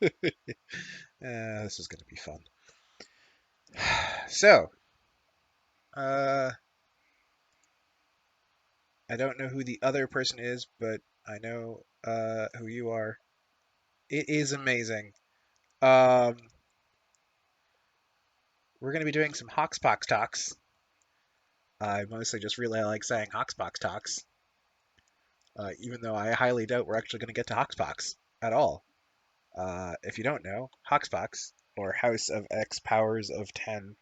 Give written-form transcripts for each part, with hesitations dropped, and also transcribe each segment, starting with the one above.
This is going to be fun. So, uh, I don't know who the other person is, but I know who you are. It is amazing. Um, we're going to be doing some HoxPoXTox. I mostly just really like saying HoxPoXTox, even though I highly doubt we're actually going to get to HoxPox at all. If you don't know, HoxPoX, or House of X Powers of 10,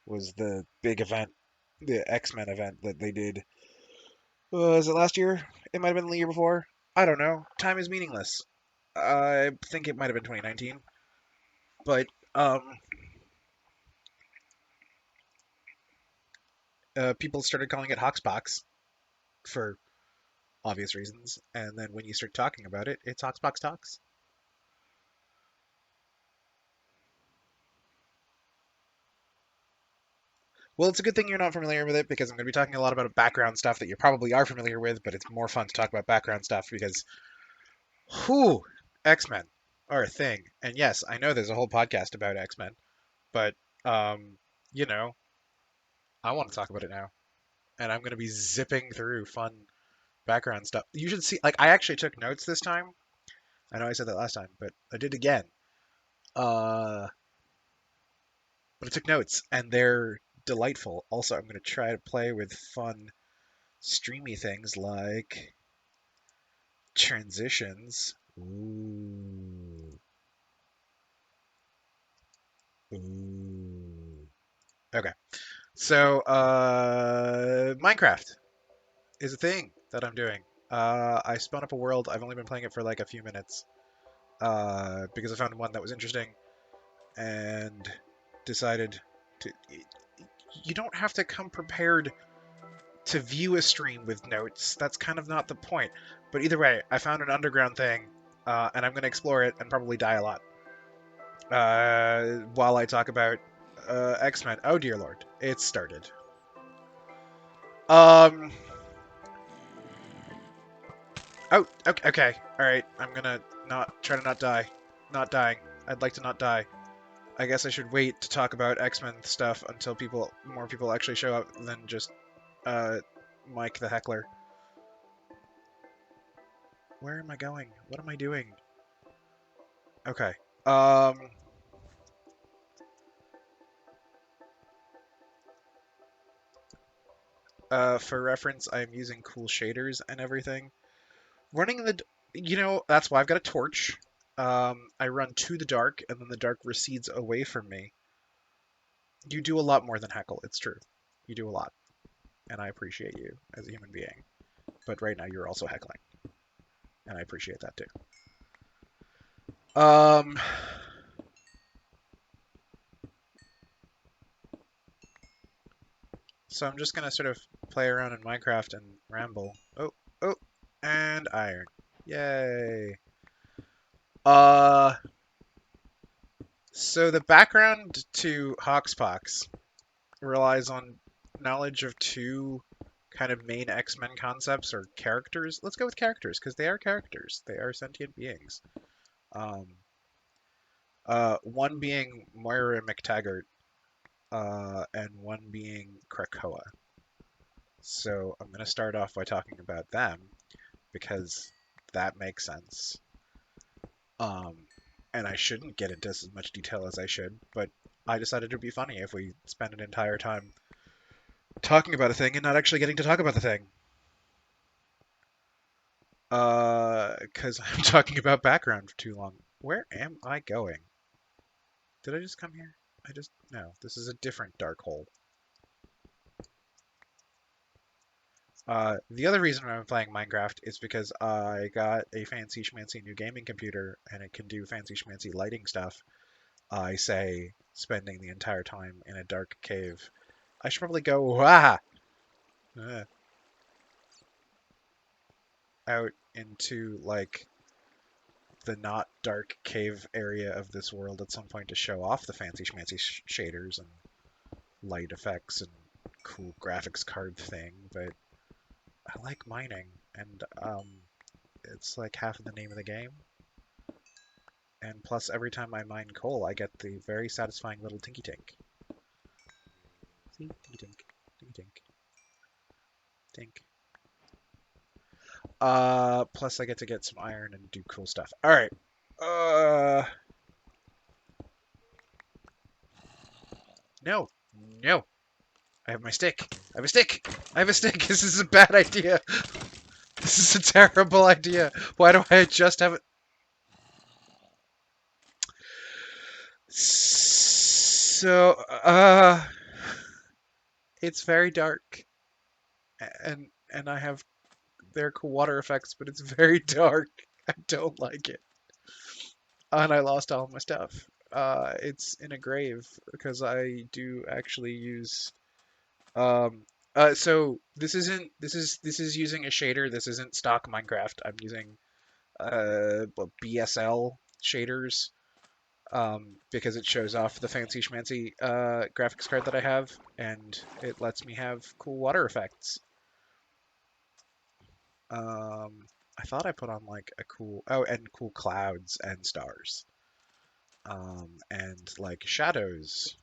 was the big event, the X-Men event that they did. Was it last year? It might have been the year before. I don't know. Time is meaningless. I think it might have been 2019, but people started calling it HoxPoX for obvious reasons, and then when you start talking about it, it's HoxPoXTox. Well, it's a good thing you're not familiar with it because I'm going to be talking a lot about background stuff that you probably are familiar with, but it's more fun to talk about background stuff because, whew, X-Men are a thing. And yes, I know there's a whole podcast about X-Men, but um, you know, I want to talk about it now, and I'm going to be zipping through fun background stuff. You should see, like, I actually took notes this time. I know I said that last time, but I did again. Uh, but I took notes, and they're delightful. Also, I'm going to try to play with fun, streamy things like transitions. Ooh. Ooh. Okay. So, Minecraft is a thing that I'm doing. I spun up a world. I've only been playing it for like a few minutes. Because I found one that was interesting and decided to. You don't have to come prepared to view a stream with notes. That's kind of not the point. But either way, I found an underground thing, and I'm going to explore it and probably die a lot. While I talk about X-Men. Oh dear lord, it's started. Um. Oh. Okay. Okay. All right. I'm gonna not try to not die. Not dying. I'd like to not die. I guess I should wait to talk about X-Men stuff until more people actually show up than just uh, Mike the heckler. Where am I going? What am I doing? Okay. Um. For reference, I'm using cool shaders and everything. Running in the, that's why I've got a torch. I run to the dark, and then the dark recedes away from me. You do a lot more than heckle. It's true. You do a lot, and I appreciate you as a human being. But right now, you're also heckling, and I appreciate that too. Um, so I'm just gonna sort of play around in Minecraft and ramble. Oh, oh, and iron. Yay. Uh, so the background to HoxPox relies on knowledge of two kind of main X-Men concepts or characters. Let's go with characters because they are characters. They are sentient beings. Um, one being Moira Mctaggart, and one being Krakoa. So I'm going to start off by talking about them because that makes sense. Um, and I shouldn't get into as much detail as I should, but I decided it would be funny if we spend an entire time talking about a thing and not actually getting to talk about the thing. Because I'm talking about background for too long. Where am I going? Did I just come here? No, this is a different dark hole. The other reason I'm playing Minecraft is because I got a fancy schmancy new gaming computer and it can do fancy schmancy lighting stuff. I say spending the entire time in a dark cave. I should probably go uh, out into like the not dark cave area of this world at some point to show off the fancy schmancy shaders and light effects and cool graphics card thing, but I like mining, and it's like half of the name of the game. And plus, every time I mine coal, I get the very satisfying little tinky tink. See? Tinky tink. Tinky tink. Tink. Plus I get some iron and do cool stuff. Alright. No. No. I have my stick. I have a stick. I have a stick. This is a bad idea. This is a terrible idea. Why do I just have it? So, it's very dark. And I have their cool water effects, but it's very dark. I don't like it. And I lost all of my stuff. It's in a grave because I do actually use so this is using a shader. This isn't stock Minecraft. I'm using BSL shaders because it shows off the fancy schmancy graphics card that I have, and it lets me have cool water effects. I thought I put on like a cool and cool clouds and stars, and like shadows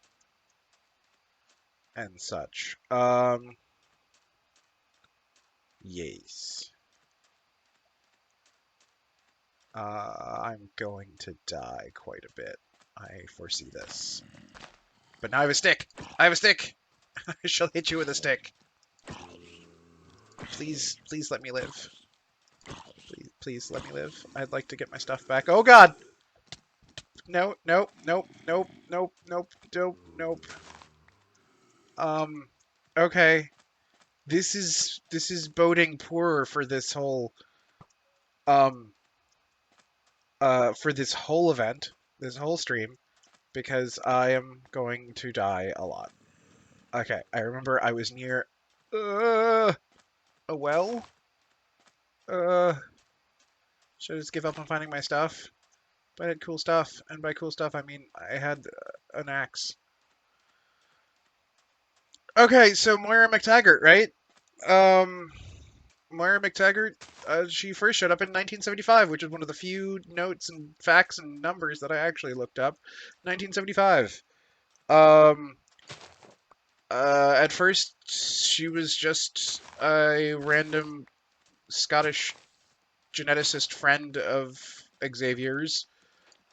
and such. Yes. I'm going to die quite a bit. I foresee this. But now I have a stick! I have a stick! I shall hit you with a stick. Please, please let me live. Please let me live. I'd like to get my stuff back. Oh god! No, nope, nope, nope, nope, nope, nope, nope. Okay. This is boding poorer for this whole for this whole event, this whole stream, because I am going to die a lot. Okay, I remember I was near a well. Should I just give up on finding my stuff? But I had cool stuff, and by cool stuff I mean I had an axe. Okay, so Moira Mctaggart, right? Moira Mctaggart, she first showed up in 1975, which is one of the few notes and facts and numbers that I actually looked up. 1975. At first, she was just a random Scottish geneticist friend of Xavier's.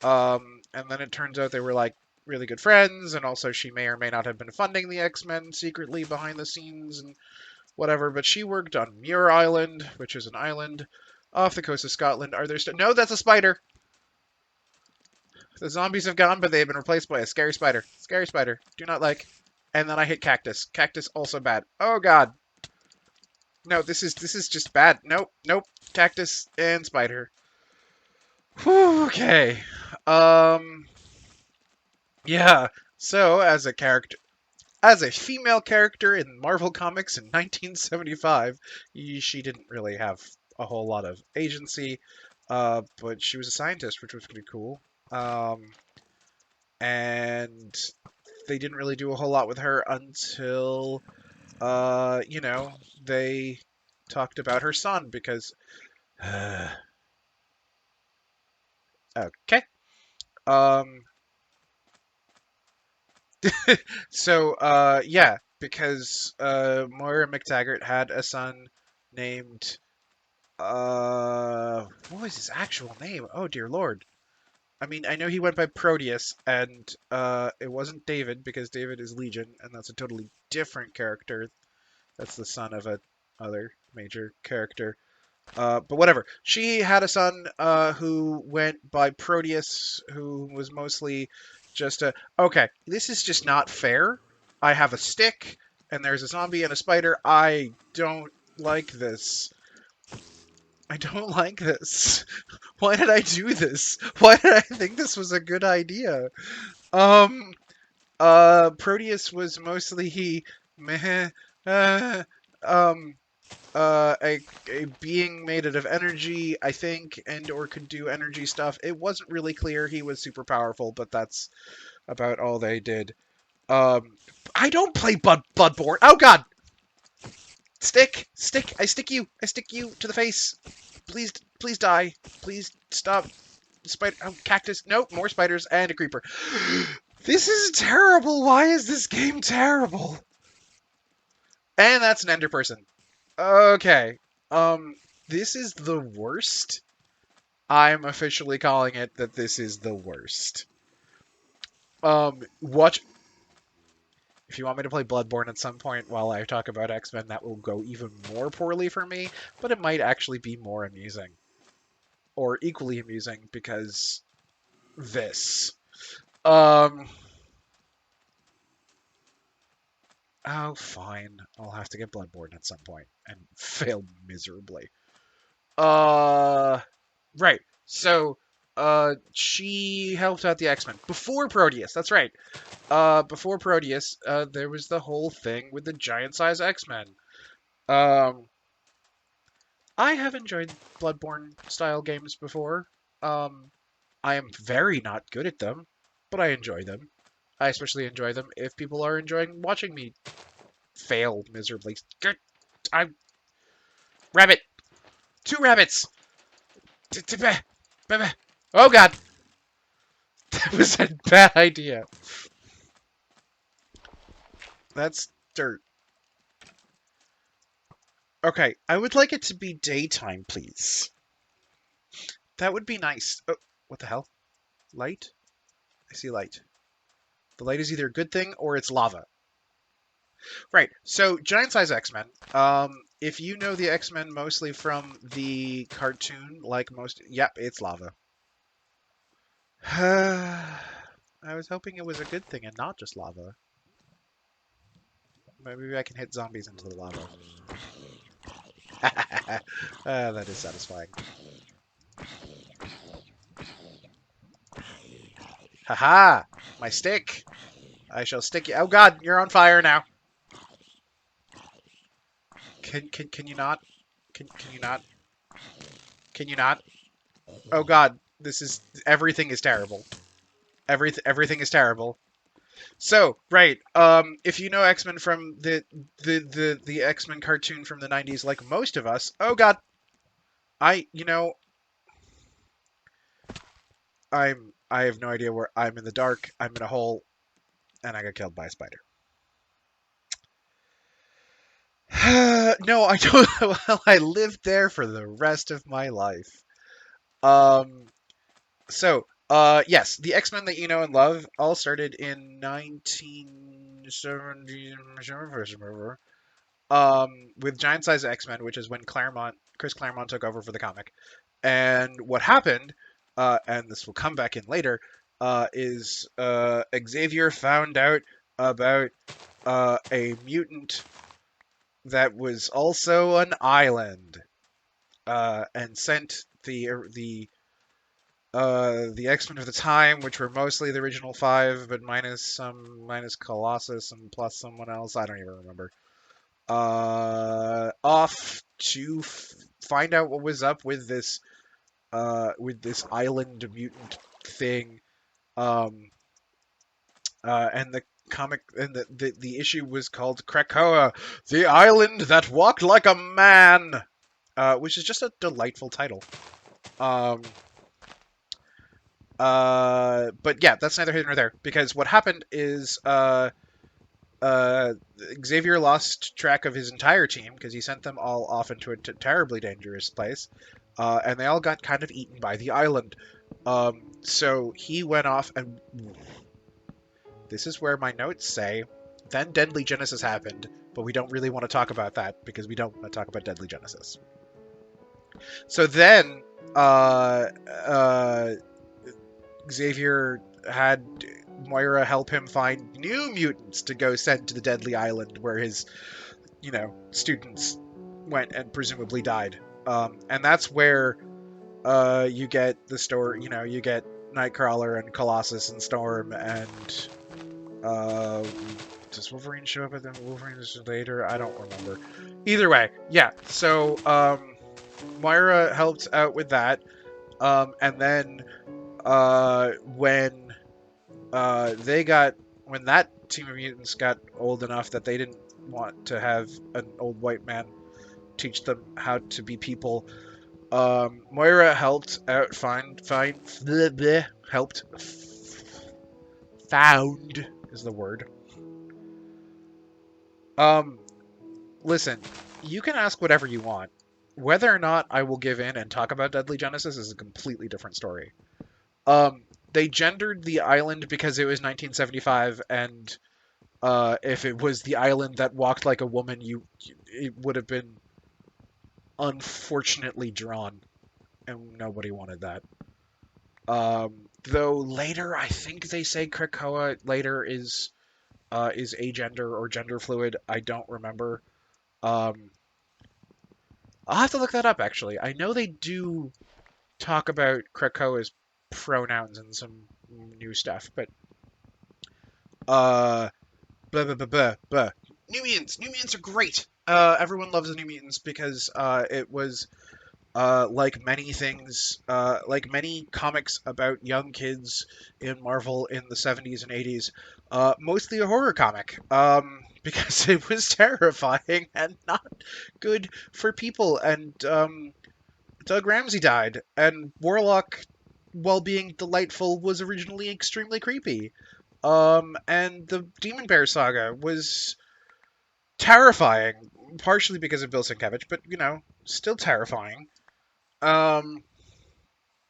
And then it turns out they were like really good friends, and also she may or may not have been funding the X-Men secretly behind the scenes and whatever. But she worked on Muir Island, which is an island off the coast of Scotland. Are there no? That's a spider. The zombies have gone, but they have been replaced by a scary spider. Scary spider. Do not like. And then I hit cactus. Cactus also bad. Oh god. No, this is just bad. Nope, nope. Cactus and spider. Whew, okay. Yeah. So as a female character in Marvel Comics in 1975, she didn't really have a whole lot of agency, but she was a scientist, which was pretty cool. And they didn't really do a whole lot with her until, you know, they talked about her son because, okay. So, yeah, because Moira Mctaggart had a son named, what was his actual name? Oh dear lord. I mean, I know he went by Proteus, and it wasn't David because David is Legion, and that's a totally different character. That's the son of a other major character. But whatever. She had a son who went by Proteus, who was mostly just a... Okay, this is just not fair. I have a stick, and there's a zombie and a spider. I don't like this. I don't like this. Why did I do this? Why did I think this was a good idea? Proteus was mostly meh, um, a being made out of energy, I think, and or could do energy stuff. It wasn't really clear he was super powerful, but that's about all they did. I don't play Bloodborne. Oh god! Stick! I stick you to the face. Please die. Please stop spider, cactus. Nope, more spiders and a creeper. This is terrible. Why is this game terrible? And that's an ender person. Okay. This is the worst. I'm officially calling it that this is the worst. Watch. If you want me to play Bloodborne at some point while I talk about X-Men, that will go even more poorly for me, but it might actually be more amusing. Or equally amusing, because this. Oh, fine. I'll have to get Bloodborne at some point and fail miserably. Right. So, she helped out the X-Men before Proteus. That's right. Before Proteus, there was the whole thing with the giant-size X-Men. Um, I have enjoyed Bloodborne-style games before. I am very not good at them, but I enjoy them. I especially enjoy them if people are enjoying watching me fail miserably. I rabbit, 2 rabbits. Oh god, that was a bad idea. That's dirt. Okay, I would like it to be daytime, please. That would be nice. Oh, what the hell? Light? I see light. The light is either a good thing or it's lava. Right. So, giant size X-Men. If you know the X-Men mostly from the cartoon, like most, yep, it's lava. I was hoping it was a good thing and not just lava. Maybe I can hit zombies into the lava. That is satisfying. Haha! My stick! I shall stick you. Oh god, you're on fire now. Can you not? Can you not? Can you not? Oh god, this is everything is terrible. Everything is terrible. So, right, if you know X-Men from the X-Men cartoon from the 90s like most of us, oh god. I have no idea where I'm in the dark. I'm in a hole and I got killed by a spider. No, I don't. Well, I lived there for the rest of my life. Um, yes, the X-Men that you know and love all started in 1970, with Giant Size X-Men, which is when Chris Claremont took over for the comic. And what happened, and this will come back in later, is Xavier found out about a mutant that was also an island, and sent the X-Men of the time, which were mostly the original 5, but minus Colossus and plus someone else. I don't even remember. Off to find out what was up with this island mutant thing. And the comic and the issue was called Krakoa, the island that walked like a man, which is just a delightful title. But yeah, that's neither here nor there, because what happened is Xavier lost track of his entire team because he sent them all off into a terribly dangerous place, and they all got kind of eaten by the island. So he went off, and this is where my notes say, then Deadly Genesis happened, but we don't really want to talk about that because we don't want to talk about Deadly Genesis. So then, Xavier had Moira help him find new mutants to go send to the Deadly Island where his, students went and presumably died. And that's where you get the story, you get Nightcrawler and Colossus and Storm and does Wolverine show up at the Wolverine later? I don't remember. Either way, yeah. So Moira helped out with that, and then when that team of mutants got old enough that they didn't want to have an old white man teach them how to be people, Moira helped out find bleh, bleh, helped found is the word. Um, Listen, you can ask whatever you want. Whether or not I will give in and talk about Deadly Genesis is a completely different story. They gendered the island because it was 1975, and if it was the island that walked like a woman, it would have been unfortunately drawn, and nobody wanted that. Though later, I think they say Krakoa later is agender or gender fluid. I don't remember. Um, I'll have to look that up. Actually, I know they do talk about Krakoa's pronouns and some new stuff, but uh, blah, blah, blah, blah, blah. New Mutants. New Mutants are great. Everyone loves the New Mutants because it was like many things, like many comics about young kids in Marvel in the 70s and 80s, mostly a horror comic. Because it was terrifying and not good for people. And Doug Ramsey died, and Warlock, while being delightful, was originally extremely creepy. And the Demon Bear saga was terrifying, partially because of Bill Sienkiewicz, but still terrifying. Um,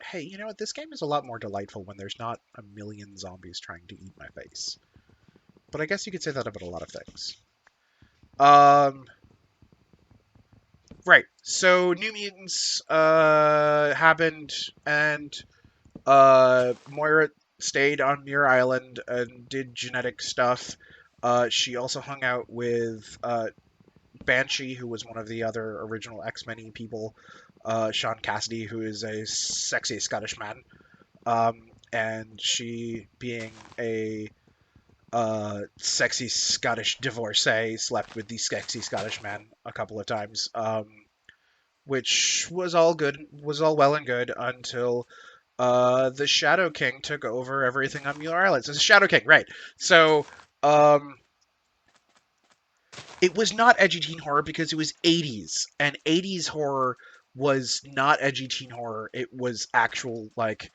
hey, you know what? This game is a lot more delightful when there's not a million zombies trying to eat my face. But I guess you could say that about a lot of things. Um, right. So New Mutants happened, and Moira stayed on Muir Island and did genetic stuff. She also hung out with Banshee, who was one of the other original X-Men people. Sean Cassidy, who is a sexy Scottish man. And she, being a sexy Scottish divorcee, slept with the sexy Scottish man a couple of times, which was all good, was all well and good until the Shadow King took over everything on Muir Island. So the Shadow King, right? So um, it was not edgy teen horror because it was 80s, and 80s horror was not edgy teen horror. It was actual, like,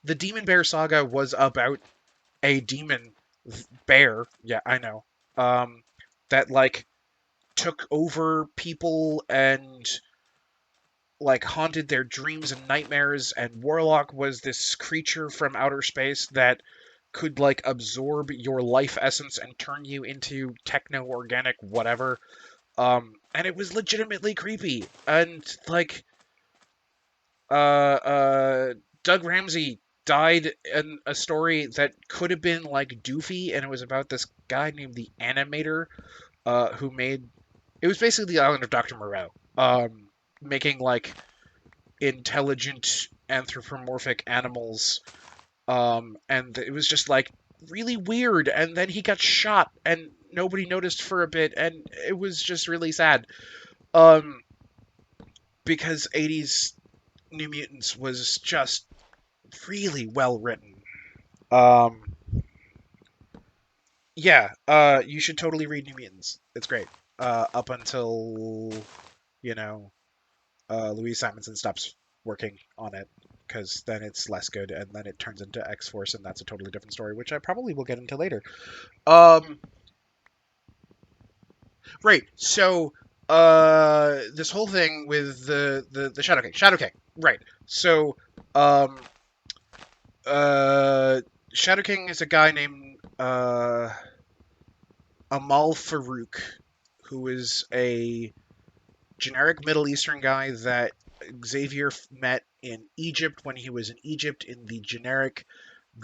the Demon Bear saga was about a demon bear. Yeah, I know. That like took over people and like haunted their dreams and nightmares. And Warlock was this creature from outer space that could like absorb your life essence and turn you into techno organic whatever. And it was legitimately creepy. And like uh uh Doug Ramsey died in a story that could have been like doofy, and it was about this guy named the Animator, who made it was basically the island of Dr. Moreau, making like intelligent anthropomorphic animals, and it was just like really weird. And then he got shot, and nobody noticed for a bit, and it was just really sad. Um, because 80s New Mutants was just really well written. Um, yeah, you should totally read New Mutants. It's great. Up until you know Louise Simonson stops working on it, because then it's less good, and then it turns into X Force, and that's a totally different story, which I probably will get into later. Um, right. So, this whole thing with the Shadow King, right? So, um, uh, Shadow King is a guy named Amal Farouk, who is a generic Middle Eastern guy that Xavier met in Egypt when he was in Egypt in the generic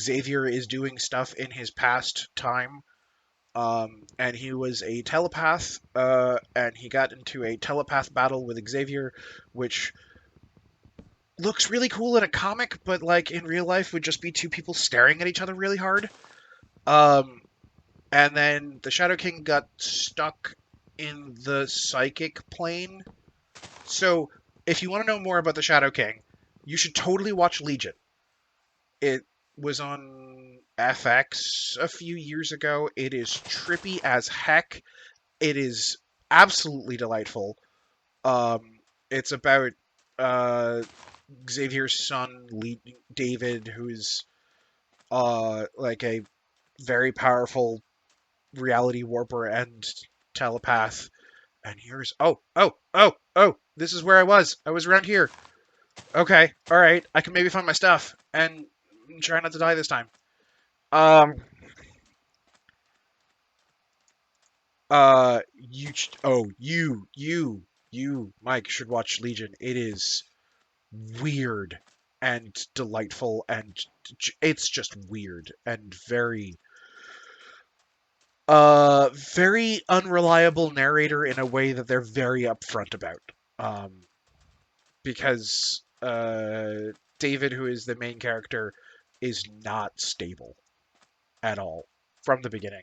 Xavier is doing stuff in his past time. And he was a telepath, and he got into a telepath battle with Xavier, which looks really cool in a comic, but like in real life would just be two people staring at each other really hard. Um, and then the Shadow King got stuck in the psychic plane. So, if you want to know more about the Shadow King, you should totally watch Legion. It was on FX a few years ago. It is trippy as heck. It is absolutely delightful. Um, it's about Xavier's son, David, who's like a very powerful reality warper and telepath. And here's oh, this is where I was. I was around here. Okay, all right. I can maybe find my stuff and try not to die this time. Um. You, Mike, should watch Legion. It is weird and delightful, and it's just weird and very unreliable narrator in a way that they're very upfront about. Um, because David, who is the main character, is not stable at all from the beginning.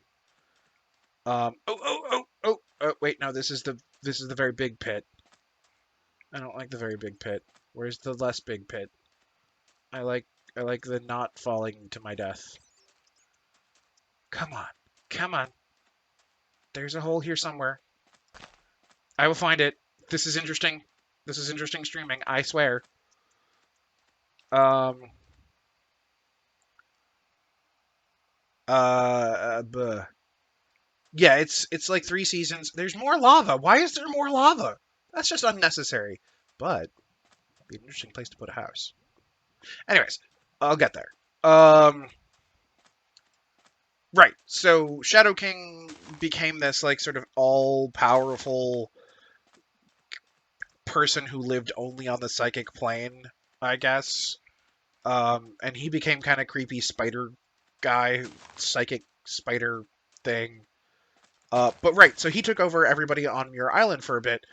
Wait, no, this is the very big pit. I don't like the very big pit. Where's the less big pit? I like I like the not falling to my death. Come on. Come on. There's a hole here somewhere. I will find it. This is interesting. This is interesting streaming, I swear. Um buh. Yeah, it's like 3 seasons. There's more lava. Why is there more lava? That's just unnecessary. But it'd be an interesting place to put a house. Anyways, I'll get there. Right. So Shadow King became this like sort of all-powerful person who lived only on the psychic plane, I guess. And he became kind of creepy spider guy, psychic spider thing. But right, so he took over everybody on Muir Island for a bit,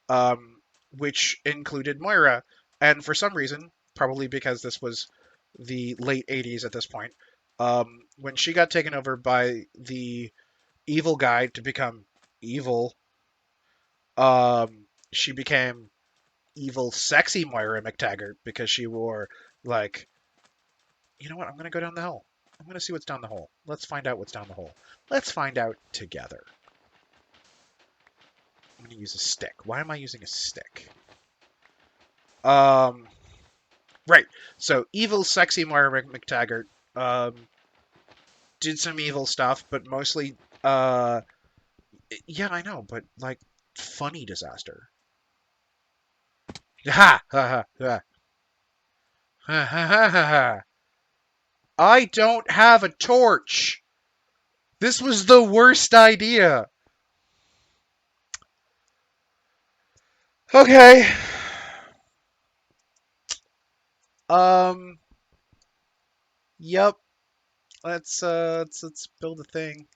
um, which included Moira. And for some reason, probably because this was the late 80s at this point, when she got taken over by the evil guy to become evil, she became evil, sexy Moira Mctaggart because she wore, like, you know what? I'm going to go down the hole. I'm going to see what's down the hole. Let's find out what's down the hole. Let's find out together. I'm going to use a stick. Why am I using a stick? Um, right. So, evil, sexy Moira McTaggart did some evil stuff, but mostly, yeah, I know, but like funny disaster. Ha ha ha ha ha ha ha ha. I don't have a torch. This was the worst idea. Okay. Um. Yep. Let's build a thing.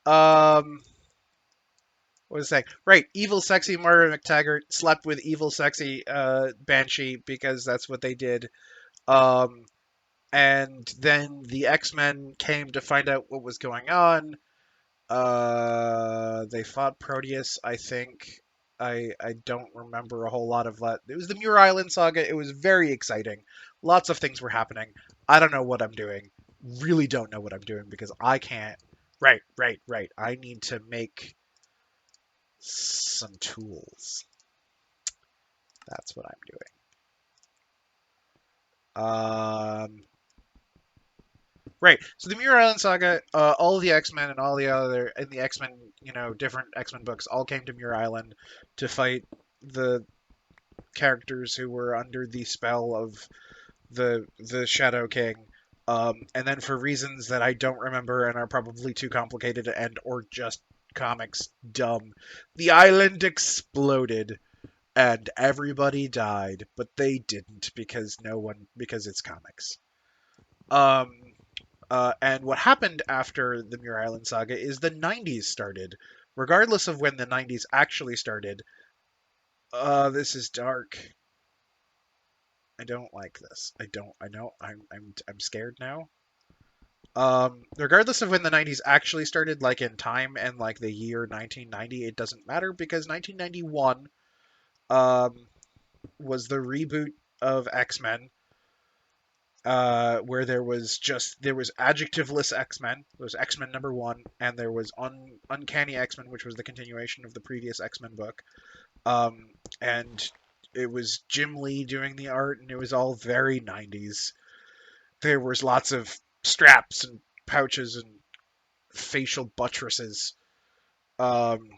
Um. What was I saying? Right. Evil, sexy Moira McTaggart slept with evil, sexy Banshee because that's what they did. Um. And then the X-Men came to find out what was going on. They fought Proteus, I think. I don't remember a whole lot of that. It was the Muir Island saga. It was very exciting. Lots of things were happening. I don't know what I'm doing. Really don't know what I'm doing because I can't. Right. I need to make some tools. That's what I'm doing. Right. So the Muir Island Saga, all of the X-Men and all the other and the X-Men, different X-Men books all came to Muir Island to fight the characters who were under the spell of the Shadow King. And then for reasons that I don't remember and are probably too complicated and or just comics dumb, the island exploded and everybody died, but they didn't because it's comics. Um, and what happened after the Muir Island saga is the 90s started. Regardless of when the 90s actually started, this is dark. I don't like this. I don't. I know. I'm scared now. Regardless of when the 90s actually started, like in time and like the year 1990, it doesn't matter because 1991 um, was the reboot of X-Men, where there was adjectiveless X-Men. There was X-Men #1, and there was Uncanny X-Men, which was the continuation of the previous X-Men book. And it was Jim Lee doing the art, and it was all very 90s. There was lots of straps and pouches and facial buttresses. Um,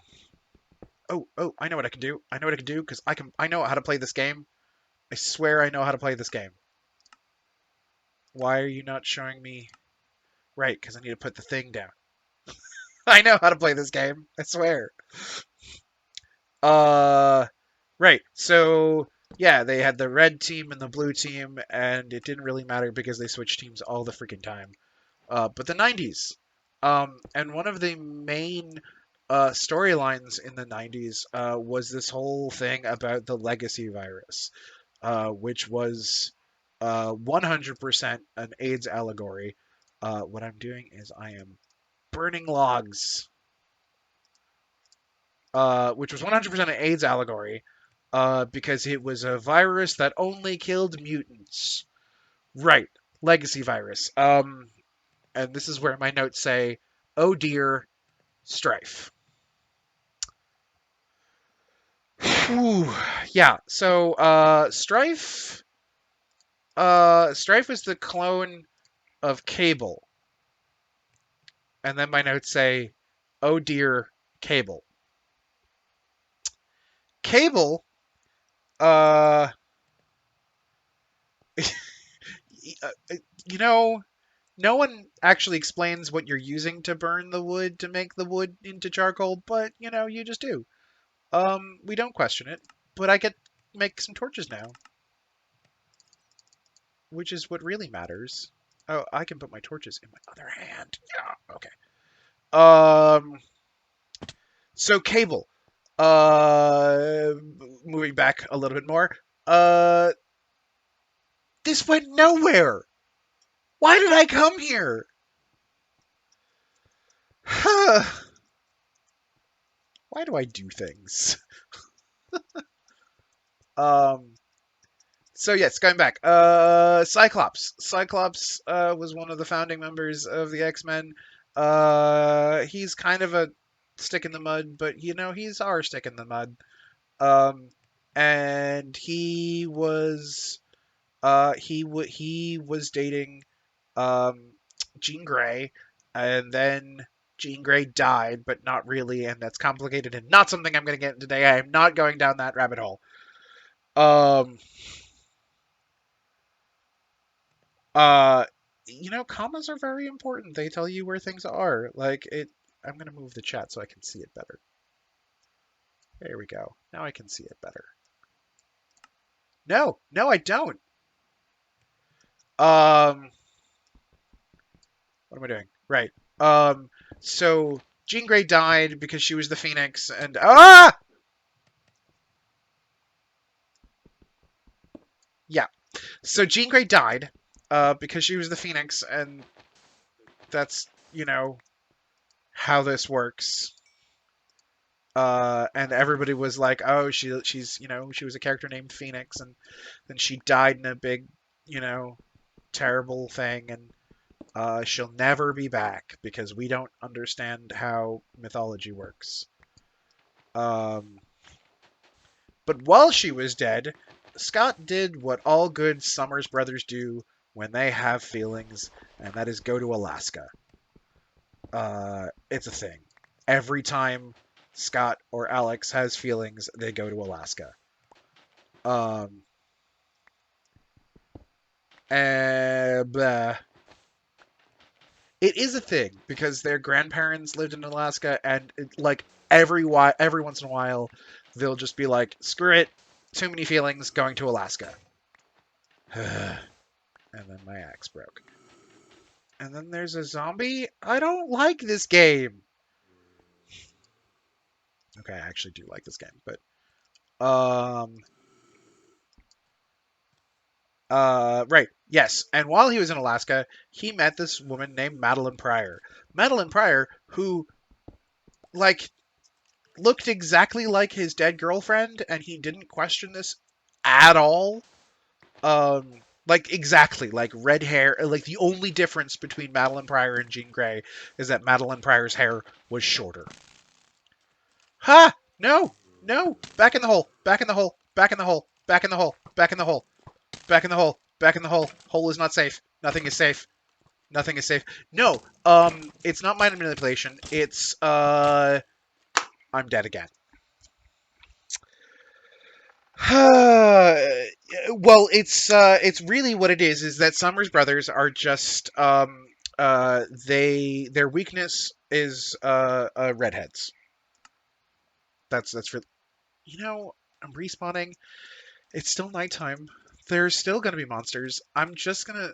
oh, I know what I can do. I know what I can do because I know how to play this game. I swear I know how to play this game. Why are you not showing me? Right, because I need to put the thing down. I know how to play this game. I swear. Uh, right. So yeah, they had the red team and the blue team, and it didn't really matter because they switched teams all the freaking time. But the 90s, and one of the main storylines in the 90s was this whole thing about the legacy virus, which was 100% an AIDS allegory. What I'm doing is I am burning logs, which was 100% an AIDS allegory, because it was a virus that only killed mutants. Right, legacy virus. And this is where my notes say, "Oh dear, strife." Whew. Yeah. So, strife was the clone of Cable, and then my notes say, "Oh dear, Cable." Cable, uh, you know, no one actually explains what you're using to burn the wood to make the wood into charcoal, but you just do. We don't question it, but I get make some torches now, which is what really matters. Oh, I can put my torches in my other hand. Yeah, okay. Um, so Cable. Uh, moving back a little bit more. Uh, this went nowhere. Why did I come here? Why do I do things? Um, so yes, going back. Cyclops. Cyclops was one of the founding members of the X-Men. He's kind of a stick in the mud, but he's our stick in the mud. Um, and he was dating Jean Grey, and then Jean Grey died, but not really, and that's complicated and not something I'm going to get into today. I am not going down that rabbit hole. Um, uh, commas are very important. They tell you where things are. Like it. I'm going to move the chat so I can see it better. There we go. Now I can see it better. No, no, I don't. Um, what am I doing? Right. Um, so Jean Grey died because she was the Phoenix, and yeah. So Jean Grey died, because she was the Phoenix, and that's how this works. And everybody was like, "Oh, she's she was a character named Phoenix, and then she died in a big, terrible thing, and she'll never be back because we don't understand how mythology works." Um, but while she was dead, Scott did what all good Summers brothers do when they have feelings, and that is go to Alaska. It's a thing. Every time Scott or Alex has feelings, they go to Alaska. Um, and it is a thing because their grandparents lived in Alaska, and like every once in a while, they'll just be like, "Screw it, too many feelings, going to Alaska." And then my axe broke. And then there's a zombie. I don't like this game. Okay, I actually do like this game, but um, right, yes. And while he was in Alaska, he met this woman named Madeline Pryor. Madeline Pryor, who like looked exactly like his dead girlfriend, and he didn't question this at all. Like exactly, like red hair. Like the only difference between Madeline Pryor and Jean Grey is that Madeline Pryor's hair was shorter. Ha! No! No! Back in the hole! Back in the hole! Back in the hole! Back in the hole. Back in the hole. Back in the hole. Back in the hole. Hole is not safe. Nothing is safe. Nothing is safe. No, it's not mind manipulation. It's, I'm dead again. Well, it's really what it is that Summers brothers are just, their weakness is, redheads. That's for, I'm respawning. It's still nighttime. There's still gonna be monsters. I'm just gonna,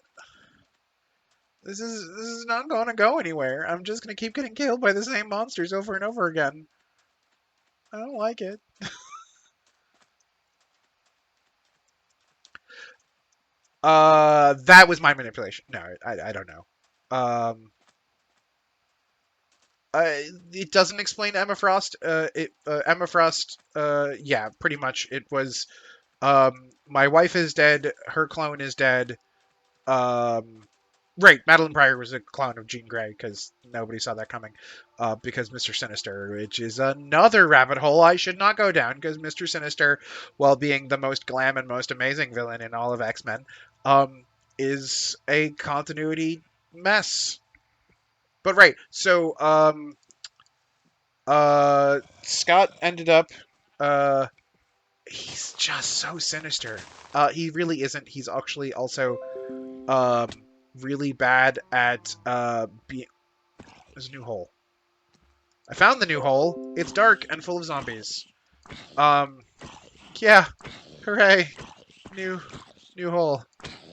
this is not gonna go anywhere. I'm just gonna keep getting killed by the same monsters over and over again. I don't like it. That was my manipulation. No, I don't know. It doesn't explain Emma Frost. Emma Frost. Yeah, pretty much. It was. My wife is dead. Her clone is dead. Right. Madeline Pryor was a clone of Jean Grey because nobody saw that coming. Because Mr. Sinister, which is another rabbit hole I should not go down, because Mr. Sinister, while being the most glam and most amazing villain in all of X-Men, is a continuity mess. But right, so Scott ended up he's just so sinister. He really isn't. He's actually also really bad at being. There's a new hole. I found the new hole. It's dark and full of zombies. Yeah, hooray, new hole.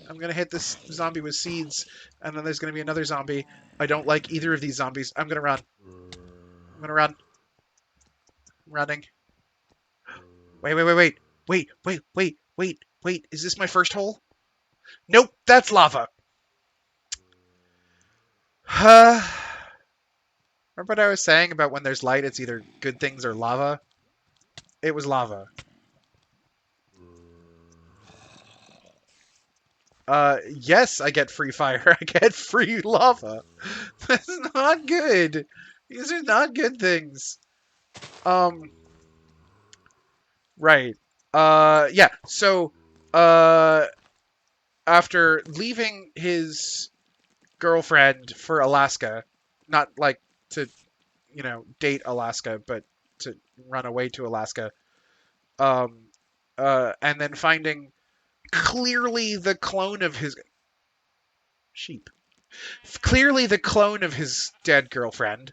I'm gonna hit this zombie with seeds, and then there's gonna be another zombie. I don't like either of these zombies. I'm gonna run. I'm gonna run. I'm running. Wait. Is this my first hole? Nope, that's lava. Remember what I was saying about when there's light, it's either good things or lava? It was lava. Yes, I get free fire. I get free lava. That's not good. These are not good things. Right. Yeah, so, after leaving his girlfriend for Alaska, not like to, date Alaska, but to run away to Alaska, and then finding clearly the clone of his sheep, clearly the clone of his dead girlfriend.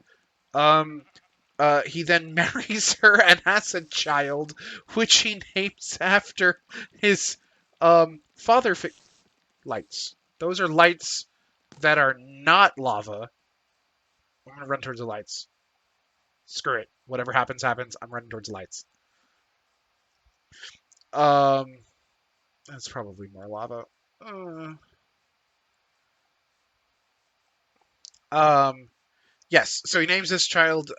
He then marries her and has a child, which he names after his father. Lights. Those are lights that are not lava. I'm gonna run towards the lights. Screw it. Whatever happens, happens. I'm running towards the lights. That's probably more lava. Yes. So he names this child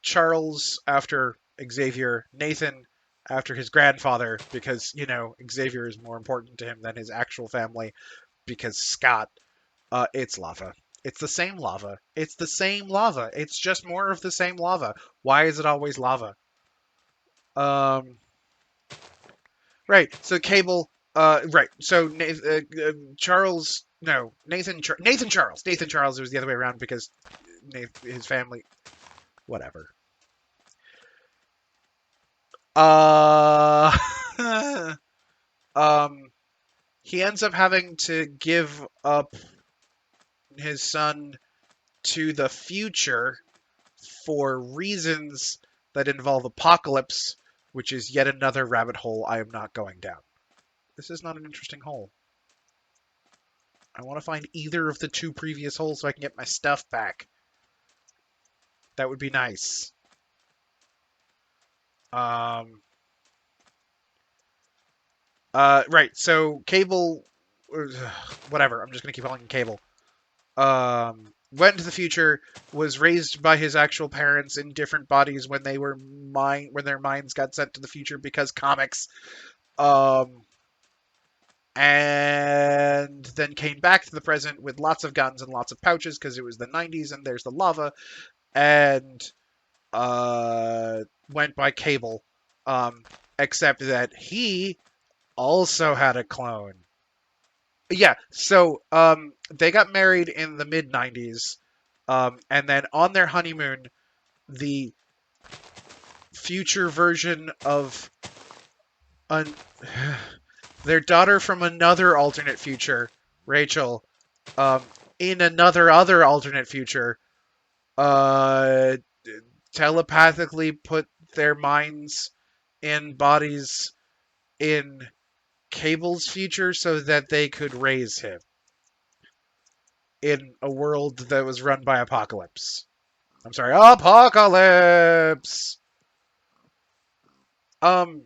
Charles after Xavier, Nathan after his grandfather, because Xavier is more important to him than his actual family. Because Scott, it's lava. It's the same lava. It's the same lava. It's just more of the same lava. Why is it always lava? Right. So Cable. Right. So Charles. No, Nathan. Nathan Charles. Nathan Charles. It was the other way around because his family. Whatever. He ends up having to give up his son to the future for reasons that involve apocalypse, which is yet another rabbit hole I am not going down. This is not an interesting hole. I want to find either of the two previous holes so I can get my stuff back. That would be nice. Right, so Cable, whatever, I'm just gonna keep calling him Cable. Went into the future, was raised by his actual parents in different bodies when they were when their minds got sent to the future because comics. And then came back to the present with lots of guns and lots of pouches because it was the 90s and there's the lava, and went by Cable. except that he also had a clone. Yeah, so they got married in the mid 90s, and then on their honeymoon, the future version of un- their daughter from another alternate future, Rachel, um, in another other alternate future, uh, telepathically put their minds in bodies in Cable's future so that they could raise him in a world that was run by Apocalypse. I'm sorry, Apocalypse. Um,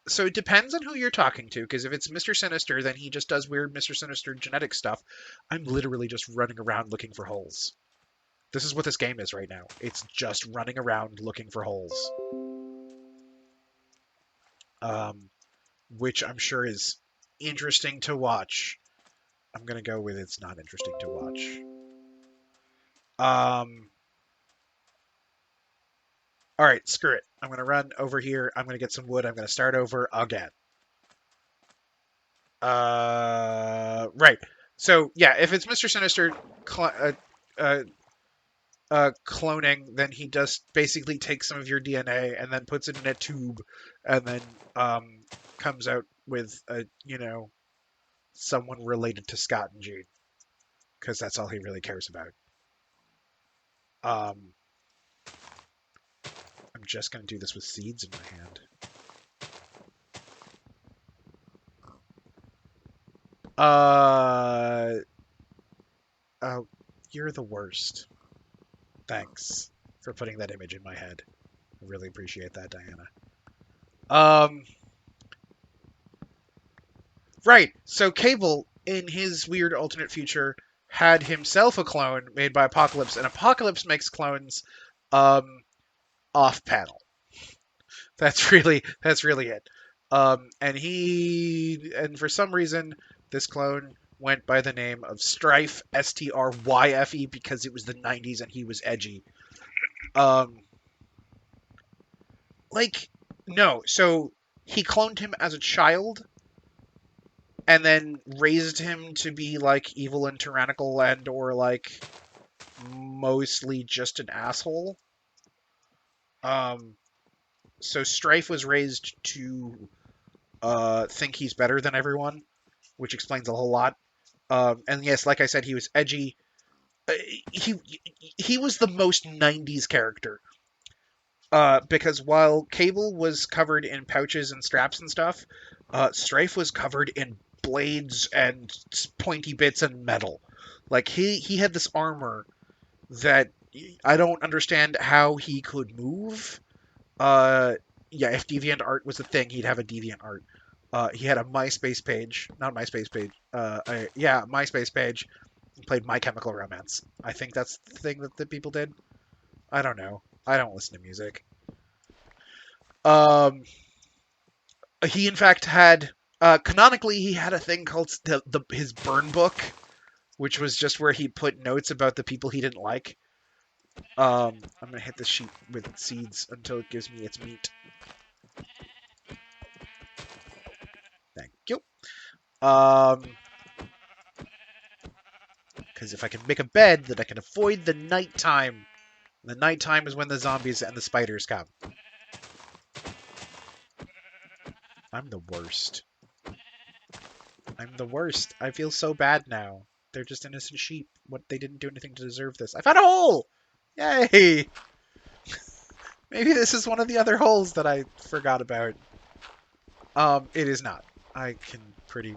so it depends on who you're talking to, because if it's Mr. Sinister, then he just does weird Mr. Sinister genetic stuff. I'm literally just running around looking for holes. This is what this game is right now. It's just running around looking for holes. Um, which I'm sure is interesting to watch. I'm gonna go with it's not interesting to watch. All right, screw it. I'm gonna run over here. I'm gonna get some wood. I'm gonna start over again. Right. So yeah, if it's Mr. Sinister uh, cloning, then he just basically takes some of your DNA and then puts it in a tube, and then comes out with someone related to Scott and Jean, because that's all he really cares about. Um, I'm just gonna do this with seeds in my hand. Oh, you're the worst. Thanks for putting that image in my head. I really appreciate that, Diana. Um, right. So Cable, in his weird alternate future, had himself a clone made by Apocalypse, and Apocalypse makes clones um, off panel. That's really it. And for some reason, this clone went by the name of Strife, Stryfe, because it was the 90s and he was edgy. Um, like, no. So he cloned him as a child and then raised him to be like evil and tyrannical and or like mostly just an asshole. Um, so Strife was raised to think he's better than everyone, which explains a whole lot. And yes, like I said, he was edgy. Uh, he he was the most 90s character. Because while Cable was covered in pouches and straps and stuff, Strife was covered in blades and pointy bits and metal. Like he had this armor that I don't understand how he could move. Yeah, if Deviant Art was a thing, he'd have a Deviant Art. He had a MySpace page, not MySpace page. Yeah, MySpace page. He played My Chemical Romance. I think that's the thing that the people did. I don't know. I don't listen to music. Um, he in fact had canonically he had a thing called his burn book, which was just where he put notes about the people he didn't like. I'm gonna hit this sheet with seeds until it gives me its meat. Thank you. Because if I can make a bed, then I can avoid the nighttime. The nighttime is when the zombies and the spiders come. I'm the worst. I'm the worst. I feel so bad now. They're just innocent sheep. What? They didn't do anything to deserve this. I found a hole! Yay! Maybe this is one of the other holes that I forgot about. It is not. I can pretty...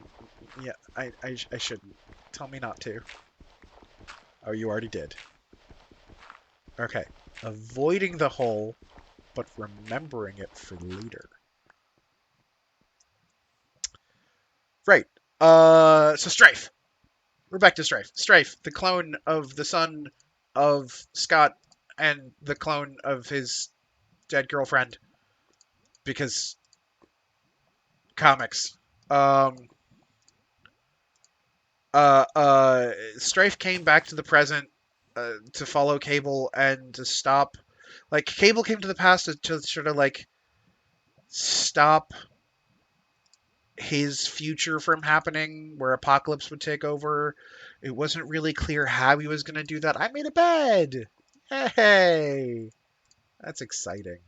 Yeah, I shouldn't. Tell me not to. Oh, you already did. Okay. Avoiding the hole, but remembering it for later. Right. So Strife. We're back to Strife. Strife, the clone of the son of Scott and the clone of his dead girlfriend. Because comics. Um, Strife came back to the present to follow Cable and to stop. Like, Cable came to the past to sort of, like, stop his future from happening where Apocalypse would take over. It wasn't really clear how he was going to do that. I made a bed. Hey, that's exciting.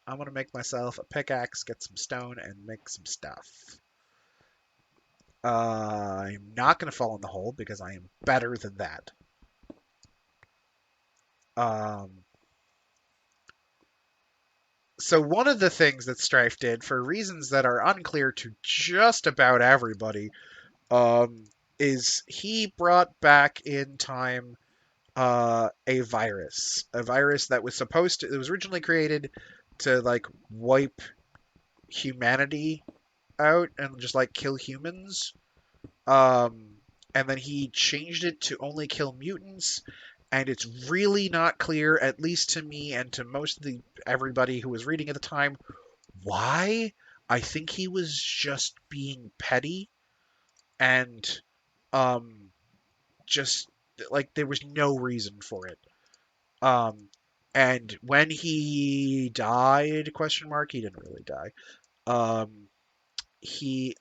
I'm going to make myself a pickaxe, get some stone, and make some stuff. I'm not going to fall in the hole because I am better than that. Um, so one of the things that Strife did, for reasons that are unclear to just about everybody, um, is he brought back in time a virus that was supposed to. It was originally created to like wipe humanity out and just like kill humans. Um, and then he changed it to only kill mutants. And it's really not clear, at least to me and to most of the everybody who was reading at the time, why. I think he was just being petty and um just like there was no reason for it. Um, and when he died, question mark, he didn't really die. Um,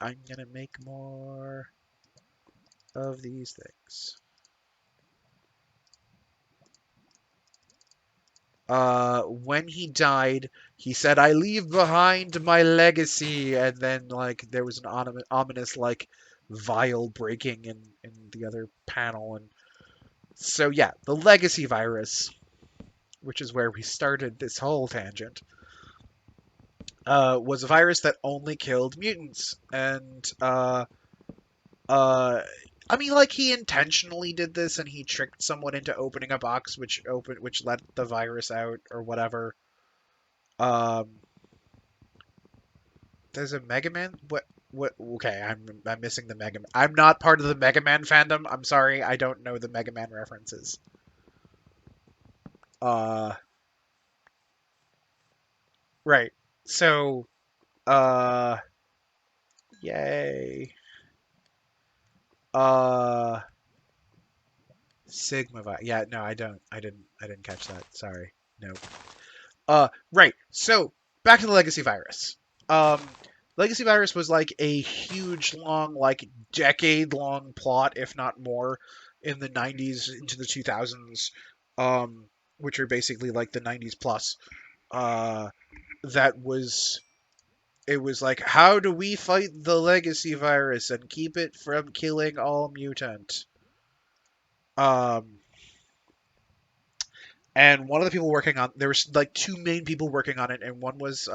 I'm gonna make more of these things. When he died, he said, "I leave behind my legacy," and then like there was an ominous like vial breaking in the other panel, and so yeah, the legacy virus, which is where we started this whole tangent, was a virus that only killed mutants, and uh, I mean, like he intentionally did this, and he tricked someone into opening a box, which let the virus out or whatever. Um, there's a Mega Man. What? What? Okay, I'm missing the Mega Man. I'm not part of the Mega Man fandom. I'm sorry, I don't know the Mega Man references. Uh, right. So, uh, yay. Uh, Sigma Vi. Yeah, no, I don't. I didn't catch that. Sorry. No. Right. So back to the Legacy Virus. Um, Legacy Virus was like a huge, long, like decade-long plot, if not more, in the '90s into the 2000s, um, which are basically like the '90s plus. Uh, that was it was like, how do we fight the Legacy Virus and keep it from killing all mutant? Um, and one of the people working on there was like two main people working on it, and one was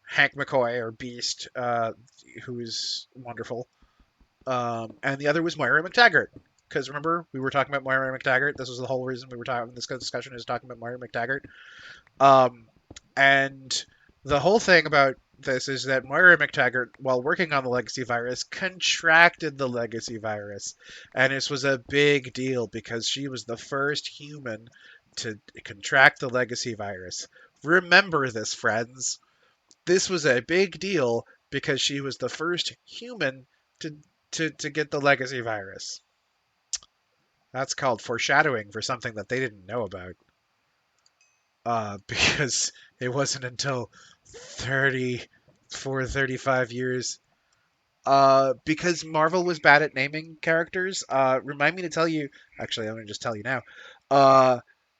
Hank McCoy or Beast, who is wonderful, and the other was Moira Mctaggart. Because remember, we were talking about Moira Mctaggart. This was the whole reason we were talking. This discussion is talking about Moira Mctaggart. Um, and the whole thing about this is that Moira Mctaggart, while working on the Legacy virus, contracted the Legacy virus, and this was a big deal because she was the first human to contract the Legacy virus. Remember this, friends. This was a big deal because she was the first human to to get the legacy virus. That's called foreshadowing for something that they didn't know about. Because it wasn't until 35 years. Because Marvel was bad at naming characters. Remind me to tell you. Actually, I'm gonna just tell you now.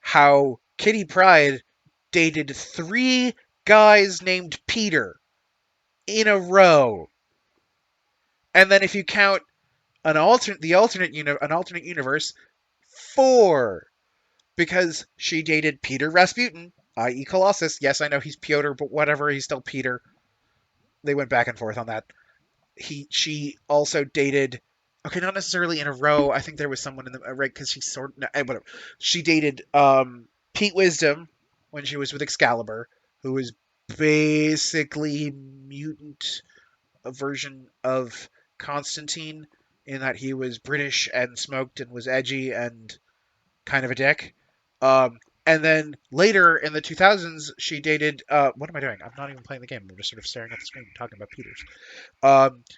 How Kitty Pryde dated three guys named Peter in a row. And then if you count an alternate universe, four, because she dated Peter Rasputin, i.e. Colossus. Yes, I know he's Piotr, but whatever, he's still Peter. They went back and forth on that. She also dated. Okay, not necessarily in a row. I think there was someone in the right because she sort of whatever. She dated Pete Wisdom when she was with Excalibur, who was basically mutant a version of Constantine in that he was British and smoked and was edgy and kind of a dick. And then later in the 2000s, she dated. What am I doing? I'm not even playing the game. I'm just sort of staring at the screen, talking about Peters.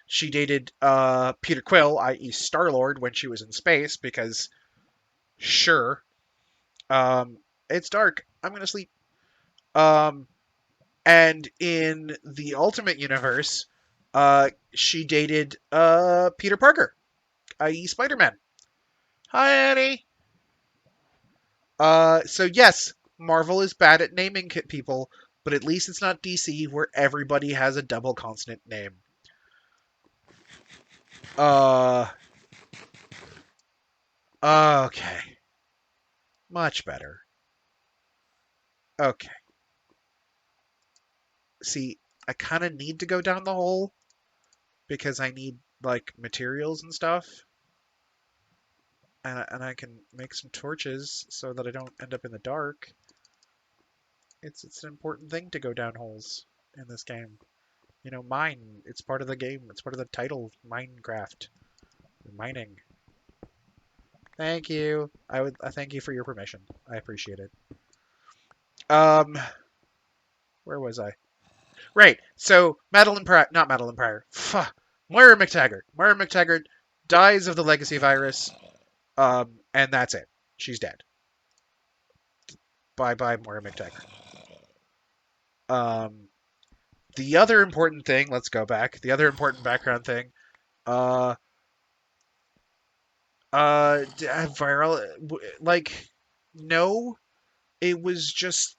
She dated Peter Quill, i.e., Star Lord, when she was in space because sure. Um, it's dark. I'm gonna sleep. Um, And in the Ultimate Universe, she dated Peter Parker, i.e. Spider-Man. Hi, Annie. So yes, Marvel is bad at naming people, but at least it's not DC where everybody has a double consonant name. Okay. Much better. Okay. See, I kind of need to go down the hole because I need, like, materials and stuff. And I can make some torches so that I don't end up in the dark. It's an important thing to go down holes in this game. You know, mine. It's part of the game. It's part of the title, Minecraft. Mining. Thank you. I thank you for your permission. I appreciate it. Um, where was I? Right. So Madeline Pryor, not Madeline Pryor. Moira Mctaggart. Moira Mctaggart dies of the legacy virus. And that's it. She's dead. Bye bye, Moira Mctaggart. The other important thing. Let's go back. The other important background thing. Uh, viral. Like, no. It was just.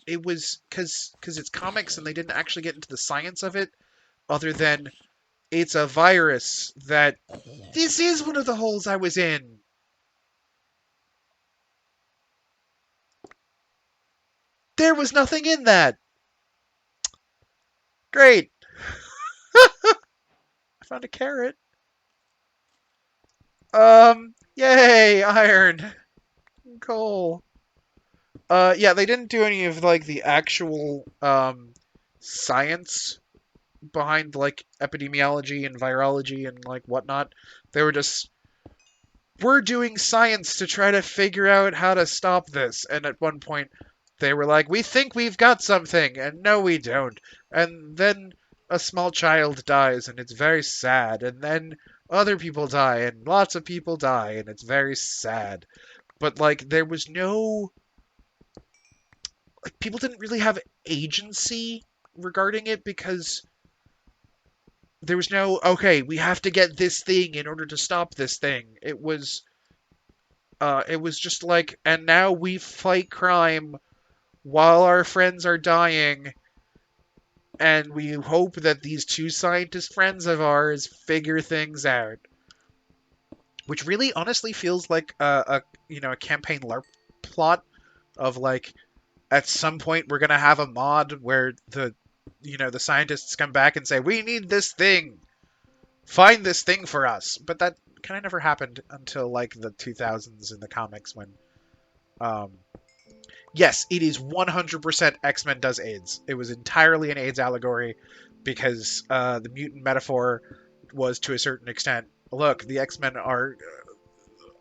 It was because it's comics and they didn't actually get into the science of it, other than it's a virus that. This is one of the holes I was in. There was nothing in that. Great. I found a carrot. Yay, iron, coal. Yeah, they didn't do any of like the actual science behind like epidemiology and virology and like whatnot. They were just we're doing science to try to figure out how to stop this. And at one point, they were like, we think we've got something, and no, we don't. And then a small child dies, and it's very sad. And then other people die, and lots of people die, and it's very sad. But, like, there was no. Like, people didn't really have agency regarding it because there was no, okay, we have to get this thing in order to stop this thing. It was just like, and now we fight crime while our friends are dying, and we hope that these two scientist friends of ours figure things out. Which really, honestly, feels like a campaign LARP plot of like, at some point we're gonna have a mod where the scientists come back and say, we need this thing, find this thing for us. But that kind of never happened until like the 2000s in the comics when yes, it is 100% X-Men does AIDS. It was entirely an AIDS allegory because the mutant metaphor was to a certain extent, look, the X-Men are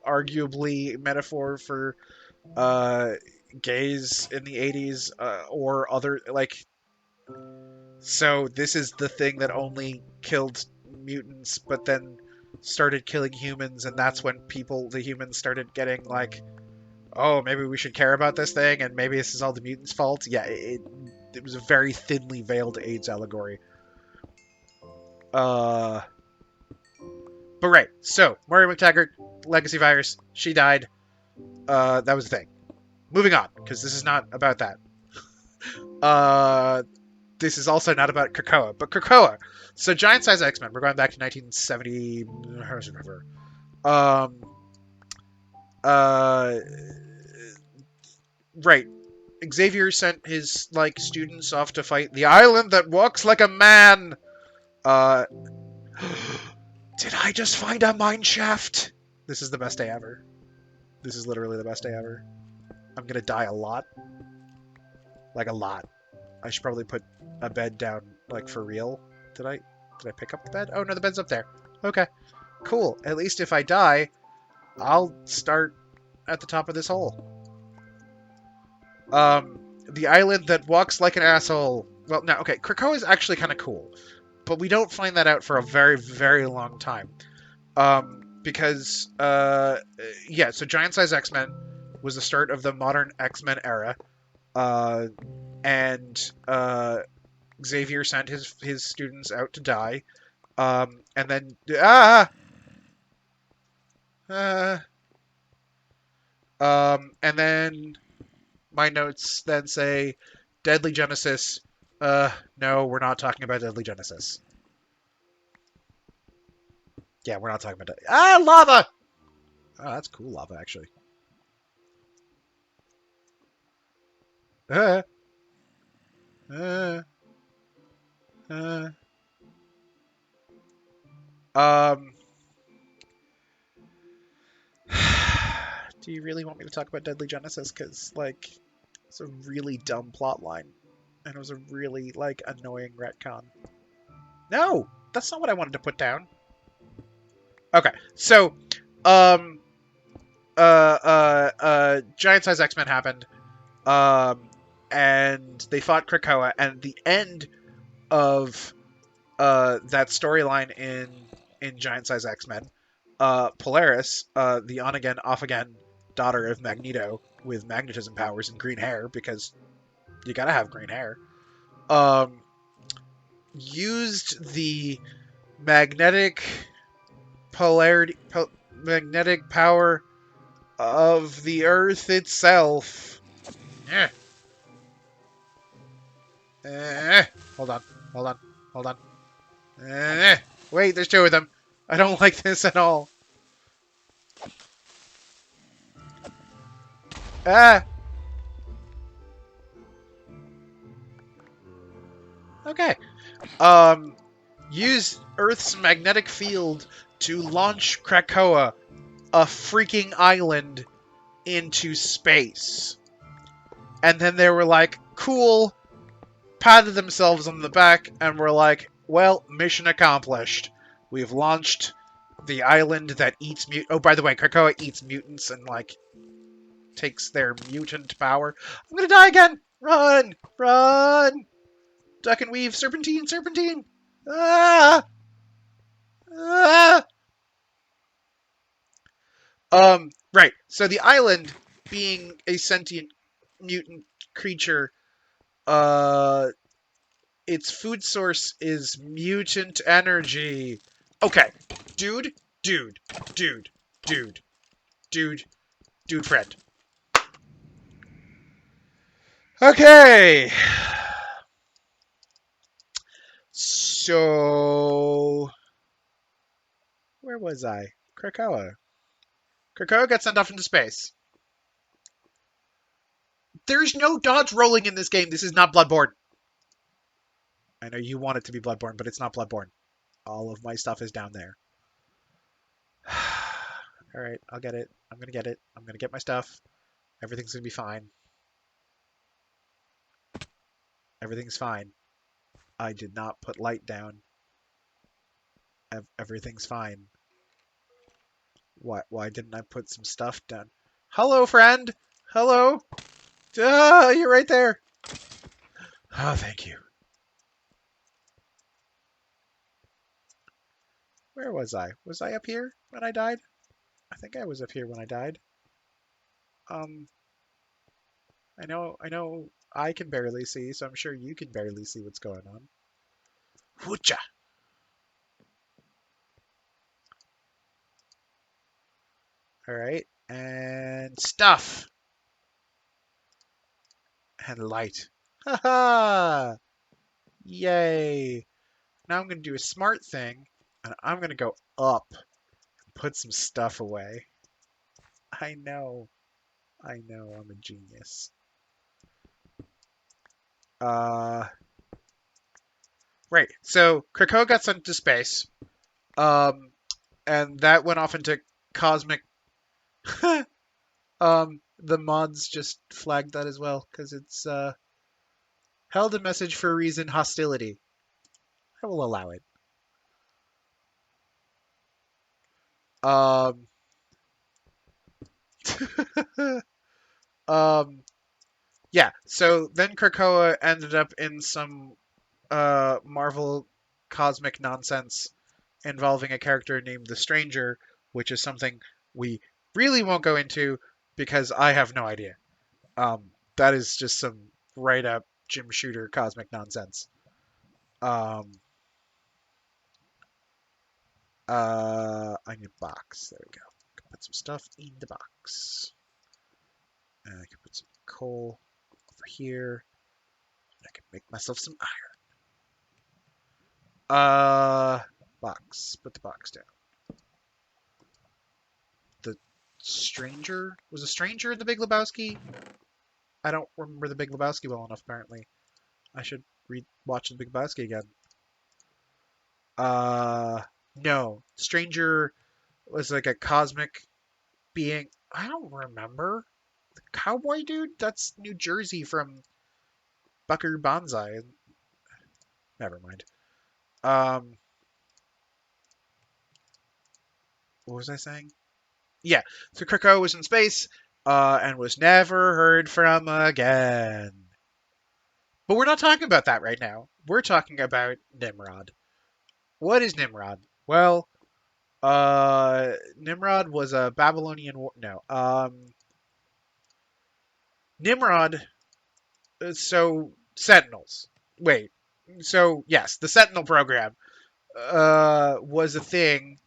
arguably metaphor for gays in the 80s or other, like, so this is the thing that only killed mutants but then started killing humans, and that's when the humans started getting like, oh, maybe we should care about this thing, and maybe this is all the mutants' fault. Yeah, it was a very thinly veiled AIDS allegory. But right, so Moira McTaggart, legacy virus, she died. That was the thing. Moving on, because this is not about that. This is also not about Krakoa, but Krakoa. So Giant Size X-Men. We're going back to 1970. Um. Uh. Right. Xavier sent his like students off to fight the island that walks like a man. Uh. Did I just find a mine shaft? This is the best day ever. This is literally the best day ever. I'm gonna die a lot. Like a lot. I should probably put a bed down, like, for real. Did I pick up the bed? Oh, no, the bed's up there. Okay. Cool. At least if I die, I'll start at the top of this hole. The island that walks like an asshole. Well, no, okay, Krakoa is actually kind of cool. But we don't find that out for a very, very long time. Because, yeah, so Giant Size X-Men was the start of the modern X-Men era. and Xavier sent his students out to die. And then uh, and then my notes then say Deadly Genesis. No, we're not talking about Deadly Genesis. Yeah, we're not talking about lava. Oh, that's cool lava actually. Uh, uh, uh. Um. Do you really want me to talk about Deadly Genesis? Because, like, it's a really dumb plot line. And it was a really, like, annoying retcon. No! That's not what I wanted to put down. Okay, so, Giant Size X-Men happened. And they fought Krakoa, and the end of, that storyline in Giant Size X-Men, Polaris, the on-again, off-again daughter of Magneto with magnetism powers and green hair, because you gotta have green hair, used the magnetic magnetic power of the Earth itself. Eh. Eh. Hold on, hold on, hold on. Eh. Wait, there's two of them. I don't like this at all. Ah! Okay. Use Earth's magnetic field to launch Krakoa, a freaking island, into space. And then they were like, cool, patted themselves on the back, and were like, well, mission accomplished. We've launched the island that eats oh, by the way, Krakoa eats mutants and, like, takes their mutant power. I'm gonna die again! Run! Run! Duck and weave, serpentine, serpentine! Ah! Ah! Right. So the island, being a sentient mutant creature, its food source is mutant energy. Okay. Dude, dude, dude, dude, dude, dude friend. Okay. So, where was I? Krakoa. Krakoa got sent off into space. There's no dodge rolling in this game. This is not Bloodborne. I know you want it to be Bloodborne, but it's not Bloodborne. All of my stuff is down there. Alright, I'll get it. I'm gonna get it. I'm gonna get my stuff. Everything's gonna be fine. Everything's fine. I did not put light down. Everything's fine. Why didn't I put some stuff down? Hello, friend! Hello! You're right there! Oh, thank you. Where was I? Was I up here when I died? I think I was up here when I died. I know I can barely see, so I'm sure you can barely see what's going on. Hoocha! Alright, and stuff! And light. Haha! Yay! Now I'm going to do a smart thing, and I'm going to go up and put some stuff away. I know, I'm a genius. Right, so Krakoa got sent to space, and that went off into cosmic... the mods just flagged that as well, because it's, held a message for a reason, hostility. I will allow it. Yeah, so then Krakoa ended up in some Marvel cosmic nonsense involving a character named the Stranger, which is something we really won't go into because I have no idea. That is just some right up Jim Shooter cosmic nonsense. Onion box. There we go. Put some stuff in the box. And I can put some coal over here. I can make myself some iron. Box. Put the box down. The stranger? Was a stranger in the Big Lebowski? I don't remember the Big Lebowski well enough, apparently. I should watch the Big Lebowski again. No. Stranger was like a cosmic being. I don't remember. The cowboy dude? That's New Jersey from Bucker Banzai. Never mind. What was I saying? Yeah. So Kirko was in space, and was never heard from again. But we're not talking about that right now. We're talking about Nimrod. What is Nimrod? Well, Nimrod was a Babylonian no. Nimrod. So Sentinels. Wait. So yes, the Sentinel program was a thing.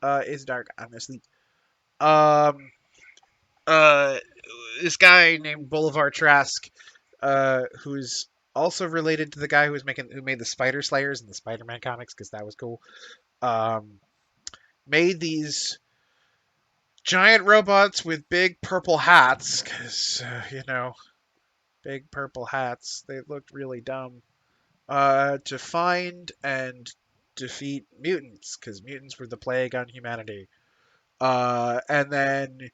It's dark. I'm gonna sleep. Um. This guy named Boulevard Trask, who's also related to the guy who made the Spider Slayers in the Spider-Man comics, because that was cool. Made these giant robots with big purple hats, because big purple hats. They looked really dumb. To find and defeat mutants, because mutants were the plague on humanity. And then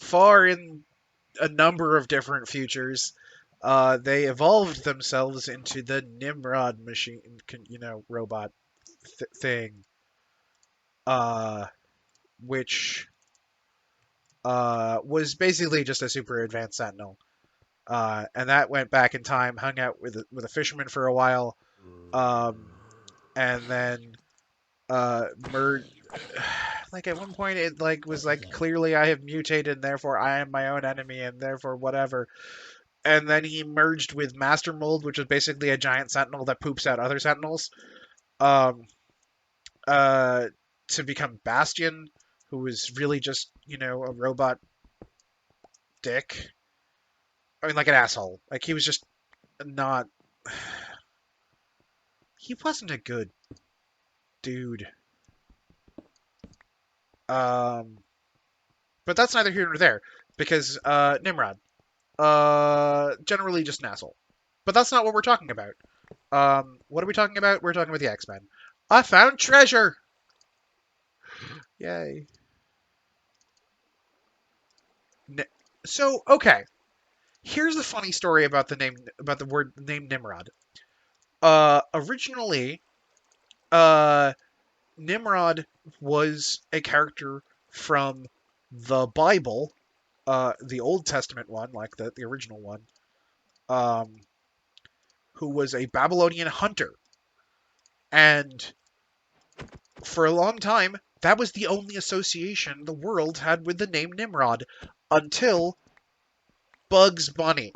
far in a number of different futures, they evolved themselves into the Nimrod machine, robot thing, which was basically just a super advanced Sentinel. And that went back in time, hung out with a fisherman for a while, and then merged. Like at one point, it was clearly I have mutated, and therefore I am my own enemy, and therefore whatever. And then he merged with Master Mold, which is basically a giant sentinel that poops out other sentinels, um, to become Bastion, who was really just, a robot dick. I mean, like an asshole. Like, he was just not... He wasn't a good dude. But that's neither here nor there, because, Nimrod. Generally just an asshole. But that's not what we're talking about. What are we talking about? We're talking about the X-Men. I found treasure! Yay. So, okay. Here's the funny story about the name Nimrod. Originally, Nimrod was a character from the Bible, the Old Testament one, like the original one, who was a Babylonian hunter. And for a long time, that was the only association the world had with the name Nimrod, until Bugs Bunny.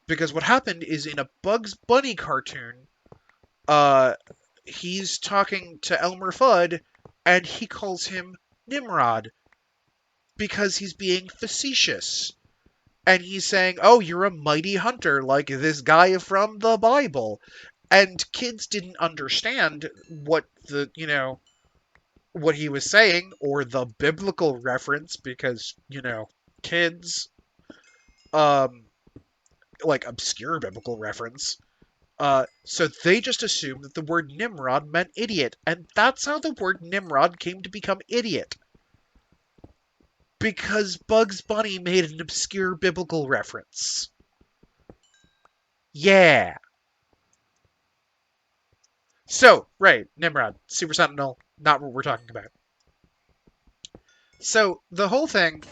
Because what happened is, in a Bugs Bunny cartoon, he's talking to Elmer Fudd, and he calls him Nimrod, because he's being facetious. And he's saying, oh, you're a mighty hunter, like this guy from the Bible. And kids didn't understand what what he was saying, or the biblical reference, because, kids, like obscure biblical reference. So they just assumed that the word Nimrod meant idiot, and that's how the word Nimrod came to become idiot. Because Bugs Bunny made an obscure biblical reference. Yeah. So, right, Nimrod, Super Sentinel, not what we're talking about. So, the whole thing,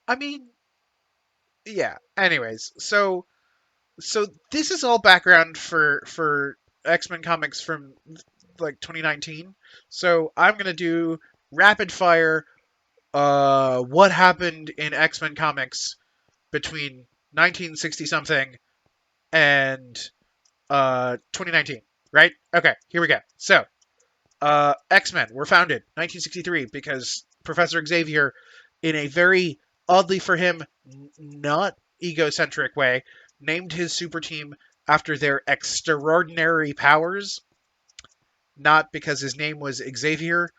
I mean, yeah, anyways, so this is all background for X-Men comics from, 2019. So, I'm going to do rapid fire, what happened in X-Men comics between 1960 something, and 2019, right? Okay, here we go. So, X-Men were founded 1963 because Professor Xavier, in a very oddly for him, not egocentric way, named his super team after their extraordinary powers, not because his name was Xavier.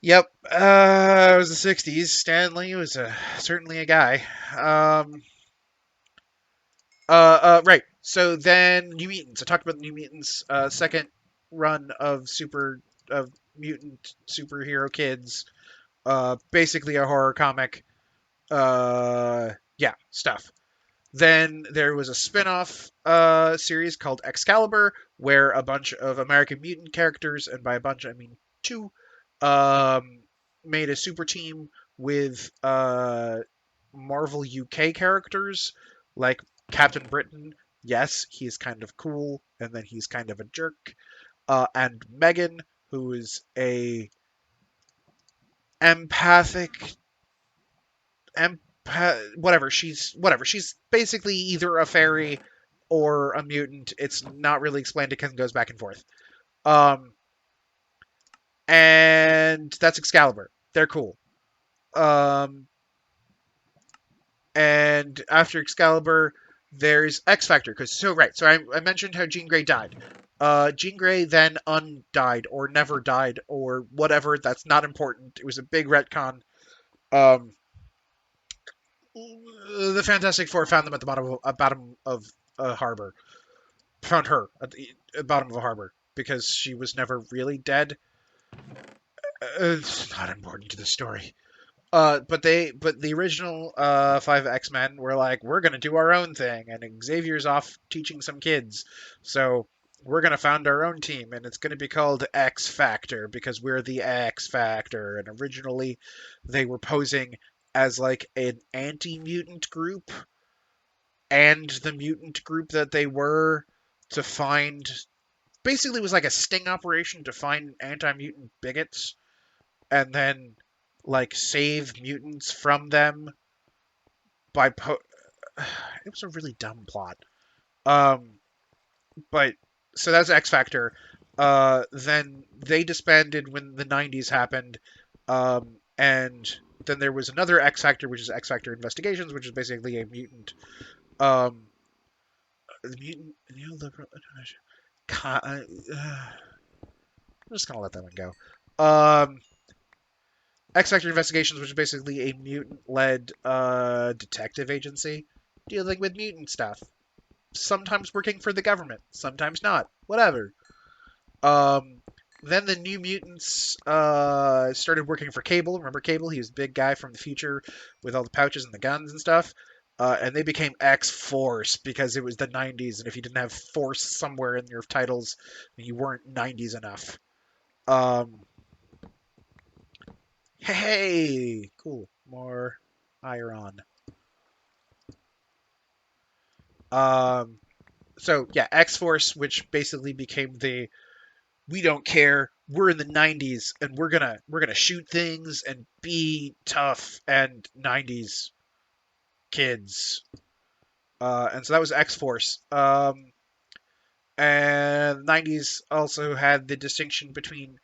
Yep, it was the 60s. Stan Lee was certainly a guy. Um, right. So then New Mutants. I talked about the New Mutants. Second run of mutant superhero kids. Basically a horror comic. Yeah, stuff. Then there was a spin-off series called Excalibur, where a bunch of American mutant characters, and by a bunch I mean two, um, made a super team with Marvel UK characters like Captain Britain. Yes, he's kind of cool, and then he's kind of a jerk. And Megan, who is a empathic, whatever. She's basically either a fairy or a mutant. It's not really explained. It kind of goes back and forth. Um, and that's Excalibur. They're cool. Um, and after Excalibur, there's X Factor. So I mentioned how Jean Grey died. Jean Grey then undied or never died or whatever. That's not important. It was a big retcon. Um, the Fantastic Four found them at the bottom of a harbor. Found her at the bottom of a harbor because she was never really dead. It's not important to the story. But the original five X-Men were like, we're gonna do our own thing, and Xavier's off teaching some kids, so we're gonna found our own team, and it's gonna be called X Factor because we're the X Factor. And originally, they were posing as like an anti-mutant group, and the mutant group that they were to find basically was like a sting operation to find anti-mutant bigots and then like save mutants from them by it was a really dumb plot. Um, but so that's X Factor. Then they disbanded when the '90s happened, and then there was another X Factor, which is X Factor Investigations, which is basically a mutant. The mutant. I'm just gonna let that one go. Um, X Factor Investigations, which is basically a mutant-led detective agency dealing with mutant stuff. Sometimes working for the government, sometimes not. Whatever. Um, then the New Mutants started working for Cable. Remember Cable? He was a big guy from the future with all the pouches and the guns and stuff. And they became X-Force because it was the 90s, and if you didn't have Force somewhere in your titles, you weren't 90s enough. Um, Hey, cool. More iron. Um, so yeah, X Force, which basically became the we don't care. We're in the '90s, and we're gonna shoot things and be tough and '90s kids. And so that was X Force. And '90s also had the distinction between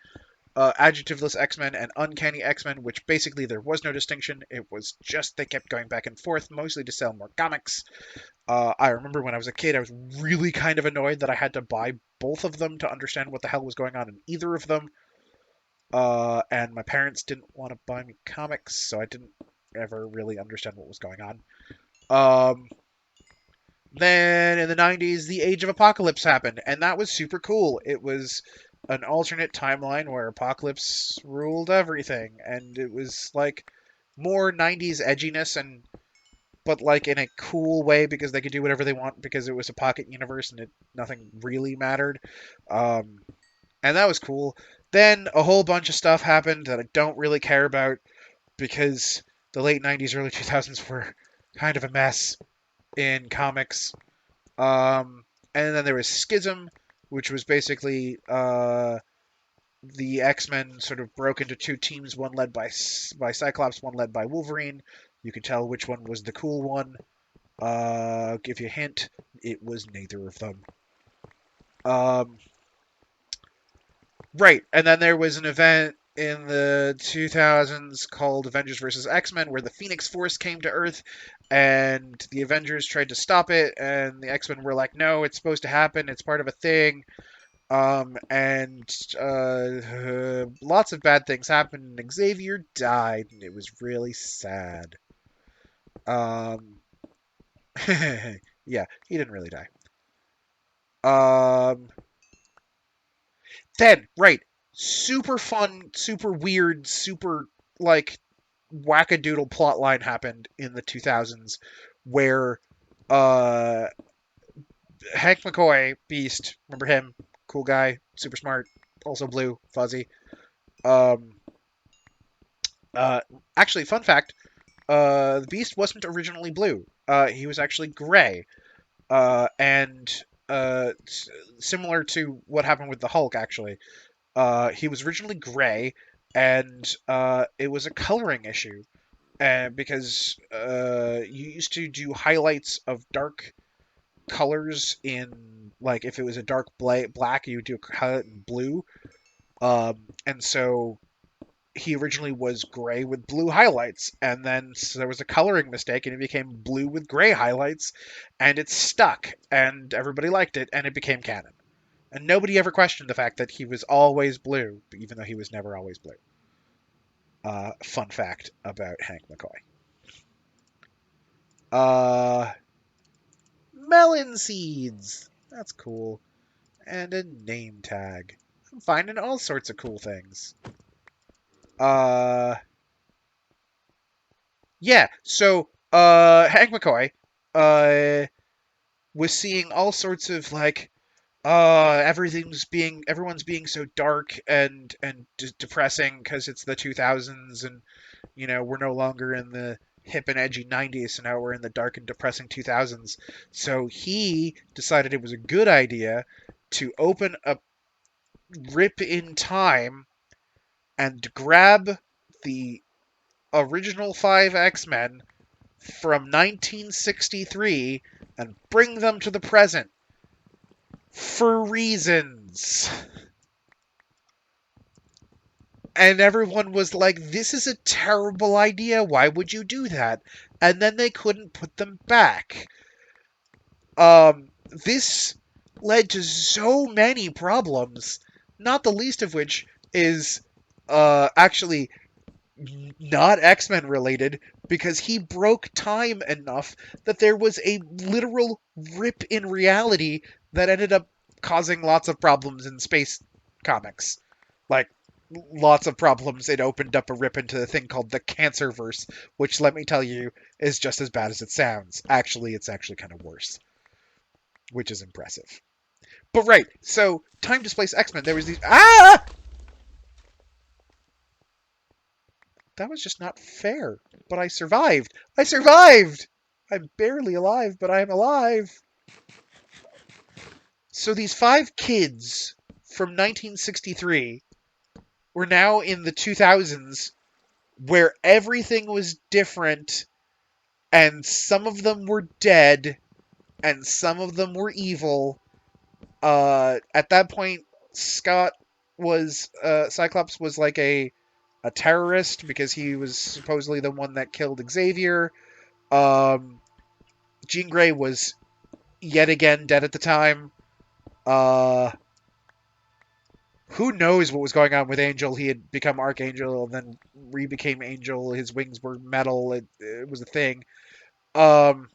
adjectiveless X-Men and uncanny X-Men, which basically there was no distinction. It was just they kept going back and forth, mostly to sell more comics. I remember when I was a kid, I was really kind of annoyed that I had to buy both of them to understand what the hell was going on in either of them. And my parents didn't want to buy me comics, so I didn't ever really understand what was going on. Um, then in the 90s, the Age of Apocalypse happened, and that was super cool. It was an alternate timeline where Apocalypse ruled everything, and it was like more 90s edginess and but like in a cool way because they could do whatever they want because it was a pocket universe and nothing really mattered. Um, and that was cool. Then a whole bunch of stuff happened that I don't really care about because the late 90s, early 2000s were kind of a mess in comics. And then there was Schism, which was basically the X-Men sort of broke into two teams, one led by Cyclops, one led by Wolverine. You could tell which one was the cool one. I'll give you a hint. It was neither of them. Um, right, and then there was an event in the 2000s called Avengers versus X-Men where the Phoenix Force came to Earth and the Avengers tried to stop it and the X-Men were like, no, it's supposed to happen, it's part of a thing. And lots of bad things happened and Xavier died and it was really sad. Um, yeah, he didn't really die. Um, then, right, super fun, super weird, super like wackadoodle plot line happened in the 2000s where uh Hank McCoy, Beast, remember him? Cool guy, super smart, also blue, fuzzy. Um uh Actually, fun fact, the Beast wasn't originally blue. He was actually gray. And similar to what happened with the Hulk actually. He was originally gray, and it was a coloring issue. Because you used to do highlights of dark colors in, like, if it was a dark black, you would do a highlight in blue. And so he originally was gray with blue highlights, and then so there was a coloring mistake, and it became blue with gray highlights, and it stuck, and everybody liked it, and it became canon. And nobody ever questioned the fact that he was always blue, even though he was never always blue. Fun fact about Hank McCoy. Uh, Melon seeds. That's cool. And a name tag. I'm finding all sorts of cool things. Uh, yeah. So, Hank McCoy, uh, was seeing all sorts of like, everyone's being so dark and depressing because it's the 2000s and we're no longer in the hip and edgy 90s, so now we're in the dark and depressing 2000s. So he decided it was a good idea to open a rip in time and grab the original 5 X-Men from 1963 and bring them to the present for reasons. And everyone was like, this is a terrible idea. Why would you do that? And then they couldn't put them back. This led to so many problems, not the least of which is actually not X-Men related, because he broke time enough that there was a literal rip in reality that ended up causing lots of problems in space comics. Like, lots of problems. It opened up a rip into the thing called the Cancerverse, which, let me tell you, is just as bad as it sounds. Actually, it's actually kind of worse, which is impressive. But right, so time displaced X-Men. There was these. That was just not fair. But I survived. I survived. I'm barely alive, but I'm alive. So these 5 kids from 1963 were now in the 2000s, where everything was different, and some of them were dead, and some of them were evil. At that point, Cyclops was like a terrorist because he was supposedly the one that killed Xavier. Jean Grey was yet again dead at the time. Uh, who knows what was going on with Angel? He had become Archangel and then re-became Angel. His wings were metal. It was a thing. Right,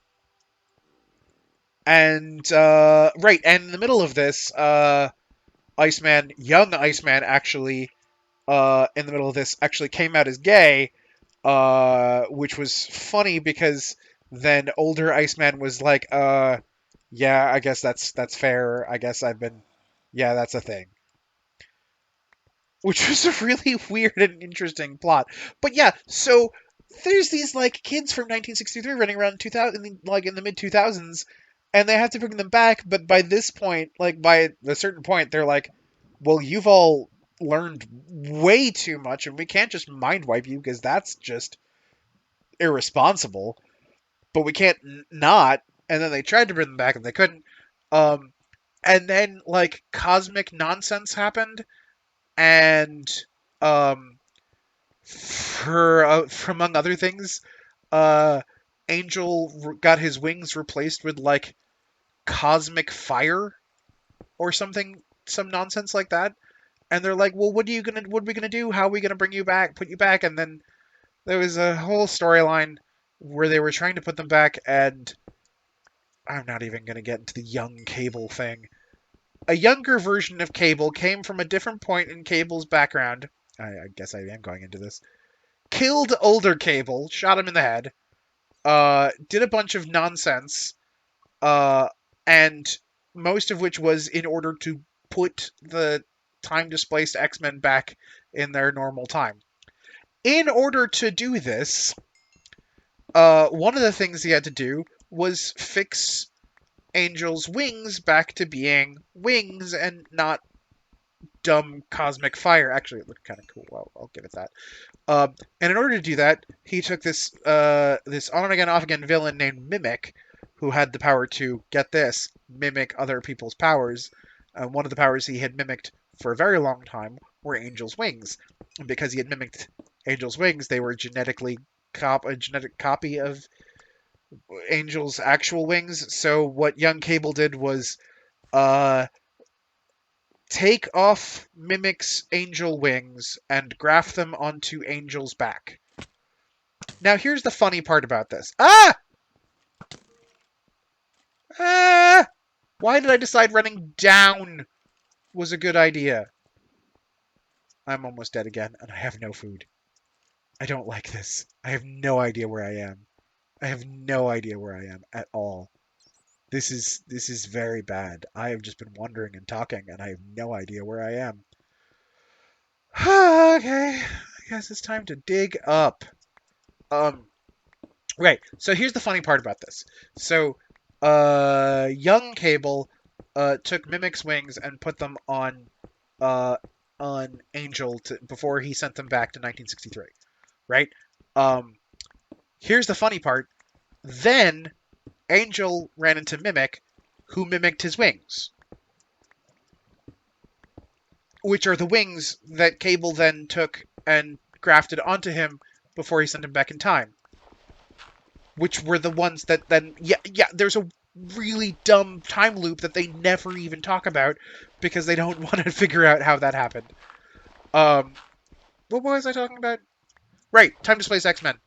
and in the middle of this, young Iceman, actually, in the middle of this, actually came out as gay, which was funny because then older Iceman was like, yeah, I guess that's fair. I guess yeah, that's a thing. Which was a really weird and interesting plot. But yeah, so there's these like kids from 1963 running around 2000, like in the mid 2000s, and they have to bring them back. But by this point, like by a certain point, they're like, well, you've all learned way too much, and we can't just mind wipe you because that's just irresponsible. but we can't not. And then they tried to bring them back and they couldn't. Um, and then like cosmic nonsense happened, and um, for among other things, uh, Angel got his wings replaced with like cosmic fire or something, some nonsense like that. And they're like, "Well, what are we gonna do? How are we gonna bring you back? Put you back?" And then there was a whole storyline where they were trying to put them back, and I'm not even gonna get into the young Cable thing. A younger version of Cable came from a different point in Cable's background. I guess I am going into this. Killed older Cable, shot him in the head, did a bunch of nonsense, and most of which was in order to put the time displaced X-Men back in their normal time. In order to do this, one of the things he had to do was fix Angel's wings back to being wings and not dumb cosmic fire. Actually, it looked kind of cool. I'll give it that. And in order to do that, he took this on again, off again villain named Mimic, who had the power to, get this, mimic other people's powers. One of the powers he had mimicked for a very long time were Angel's wings. And because he had mimicked Angel's wings, they were a genetic copy of Angel's actual wings. So what young Cable did was take off Mimic's angel wings and graft them onto Angel's back. Now, here's the funny part about this. Why did I decide running down was a good idea? I'm almost dead again, and I have no food. I don't like this. I have no idea where I am. I have no idea where I am at all. This is very bad. I have just been wandering and talking, and I have no idea where I am. Okay, I guess it's time to dig up. Right. So here's the funny part about this. So, young Cable, took Mimic's wings and put them on Angel before he sent them back to 1963. Right. Here's the funny part. Then Angel ran into Mimic, who mimicked his wings, which are the wings that Cable then took and grafted onto him before he sent him back in time. Which were the ones that then... Yeah, there's a really dumb time loop that they never even talk about because they don't want to figure out how that happened. What was I talking about? Right, time displaced X-Men.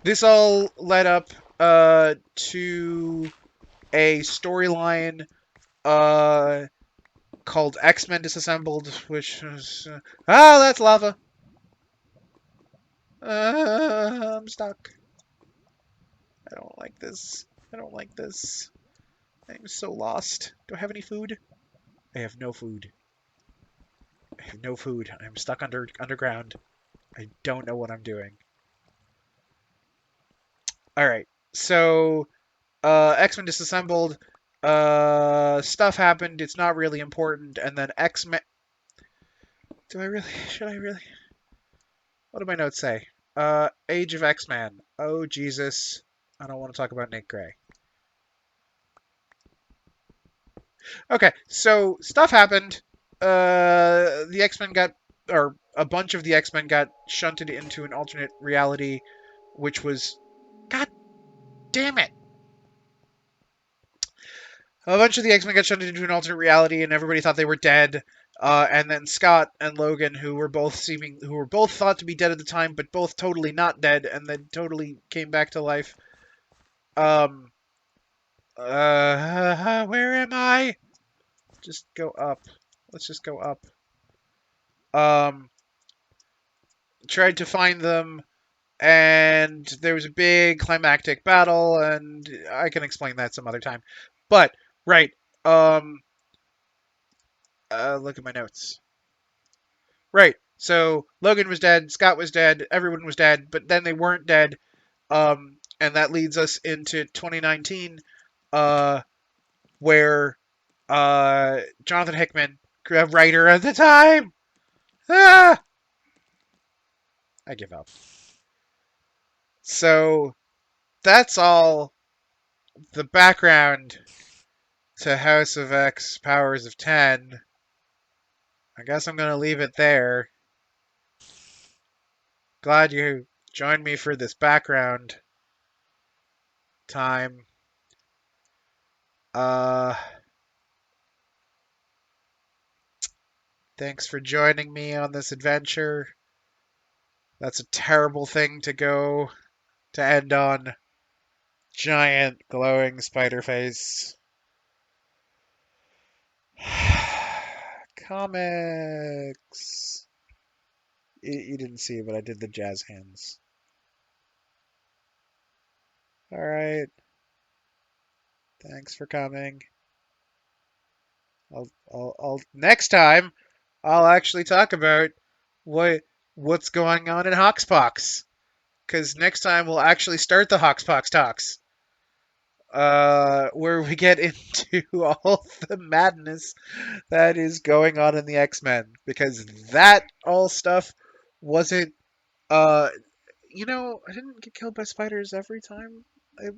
This all led up to a storyline called X-Men Disassembled, which was... that's lava! I'm stuck. I don't like this. I don't like this. I'm so lost. Do I have any food? I have no food. I have no food. I'm stuck underground. I don't know what I'm doing. Alright. So, X-Men Disassembled. Stuff happened. It's not really important. And then X-Men... Should I really? What do my notes say? Age of X-Men. Oh, Jesus. I don't want to talk about Nick Gray. Okay, so stuff happened. The X-Men or a bunch of the X-Men got shunted into an alternate reality, which was... God damn it! A bunch of the X-Men got shunted into an alternate reality, and everybody thought they were dead. And then Scott and Logan, who were both thought to be dead at the time, but both totally not dead, and then totally came back to life. Where am I? Just go up. Let's just go up. Tried to find them, and there was a big climactic battle, and I can explain that some other time. But, right, look at my notes. Right, so Logan was dead, Scott was dead, everyone was dead, but then they weren't dead, and that leads us into 2019, where Jonathan Hickman, writer at the time, I give up. So that's all the background to House of X Powers of 10. I guess I'm going to leave it there. Glad you joined me for this background time. Uh, Thanks for joining me on this adventure. That's a terrible thing to end on. Giant glowing spider face. Comics. You didn't see it, but I did the jazz hands. All right. Thanks for coming. Next time I'll actually talk about what what's going on in HoxPoX. Because next time we'll actually start the HoxPoXTox, where we get into all the madness that is going on in the X-Men. Because that all stuff wasn't, uh, I didn't get killed by spiders every time.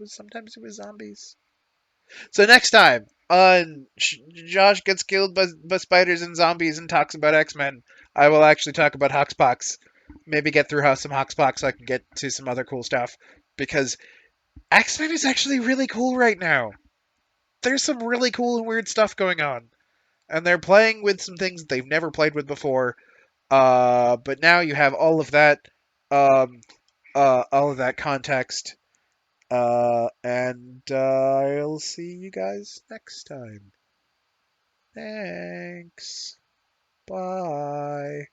Sometimes it was zombies. So next time on Josh gets killed by spiders and zombies and talks about X-Men, I will actually talk about HoxPoX. Maybe get through some HoxPoX so I can get to some other cool stuff. Because X-Men is actually really cool right now. There's some really cool and weird stuff going on. And they're playing with some things that they've never played with before. But now you have um, all of that context. And I'll see you guys next time. Thanks. Bye.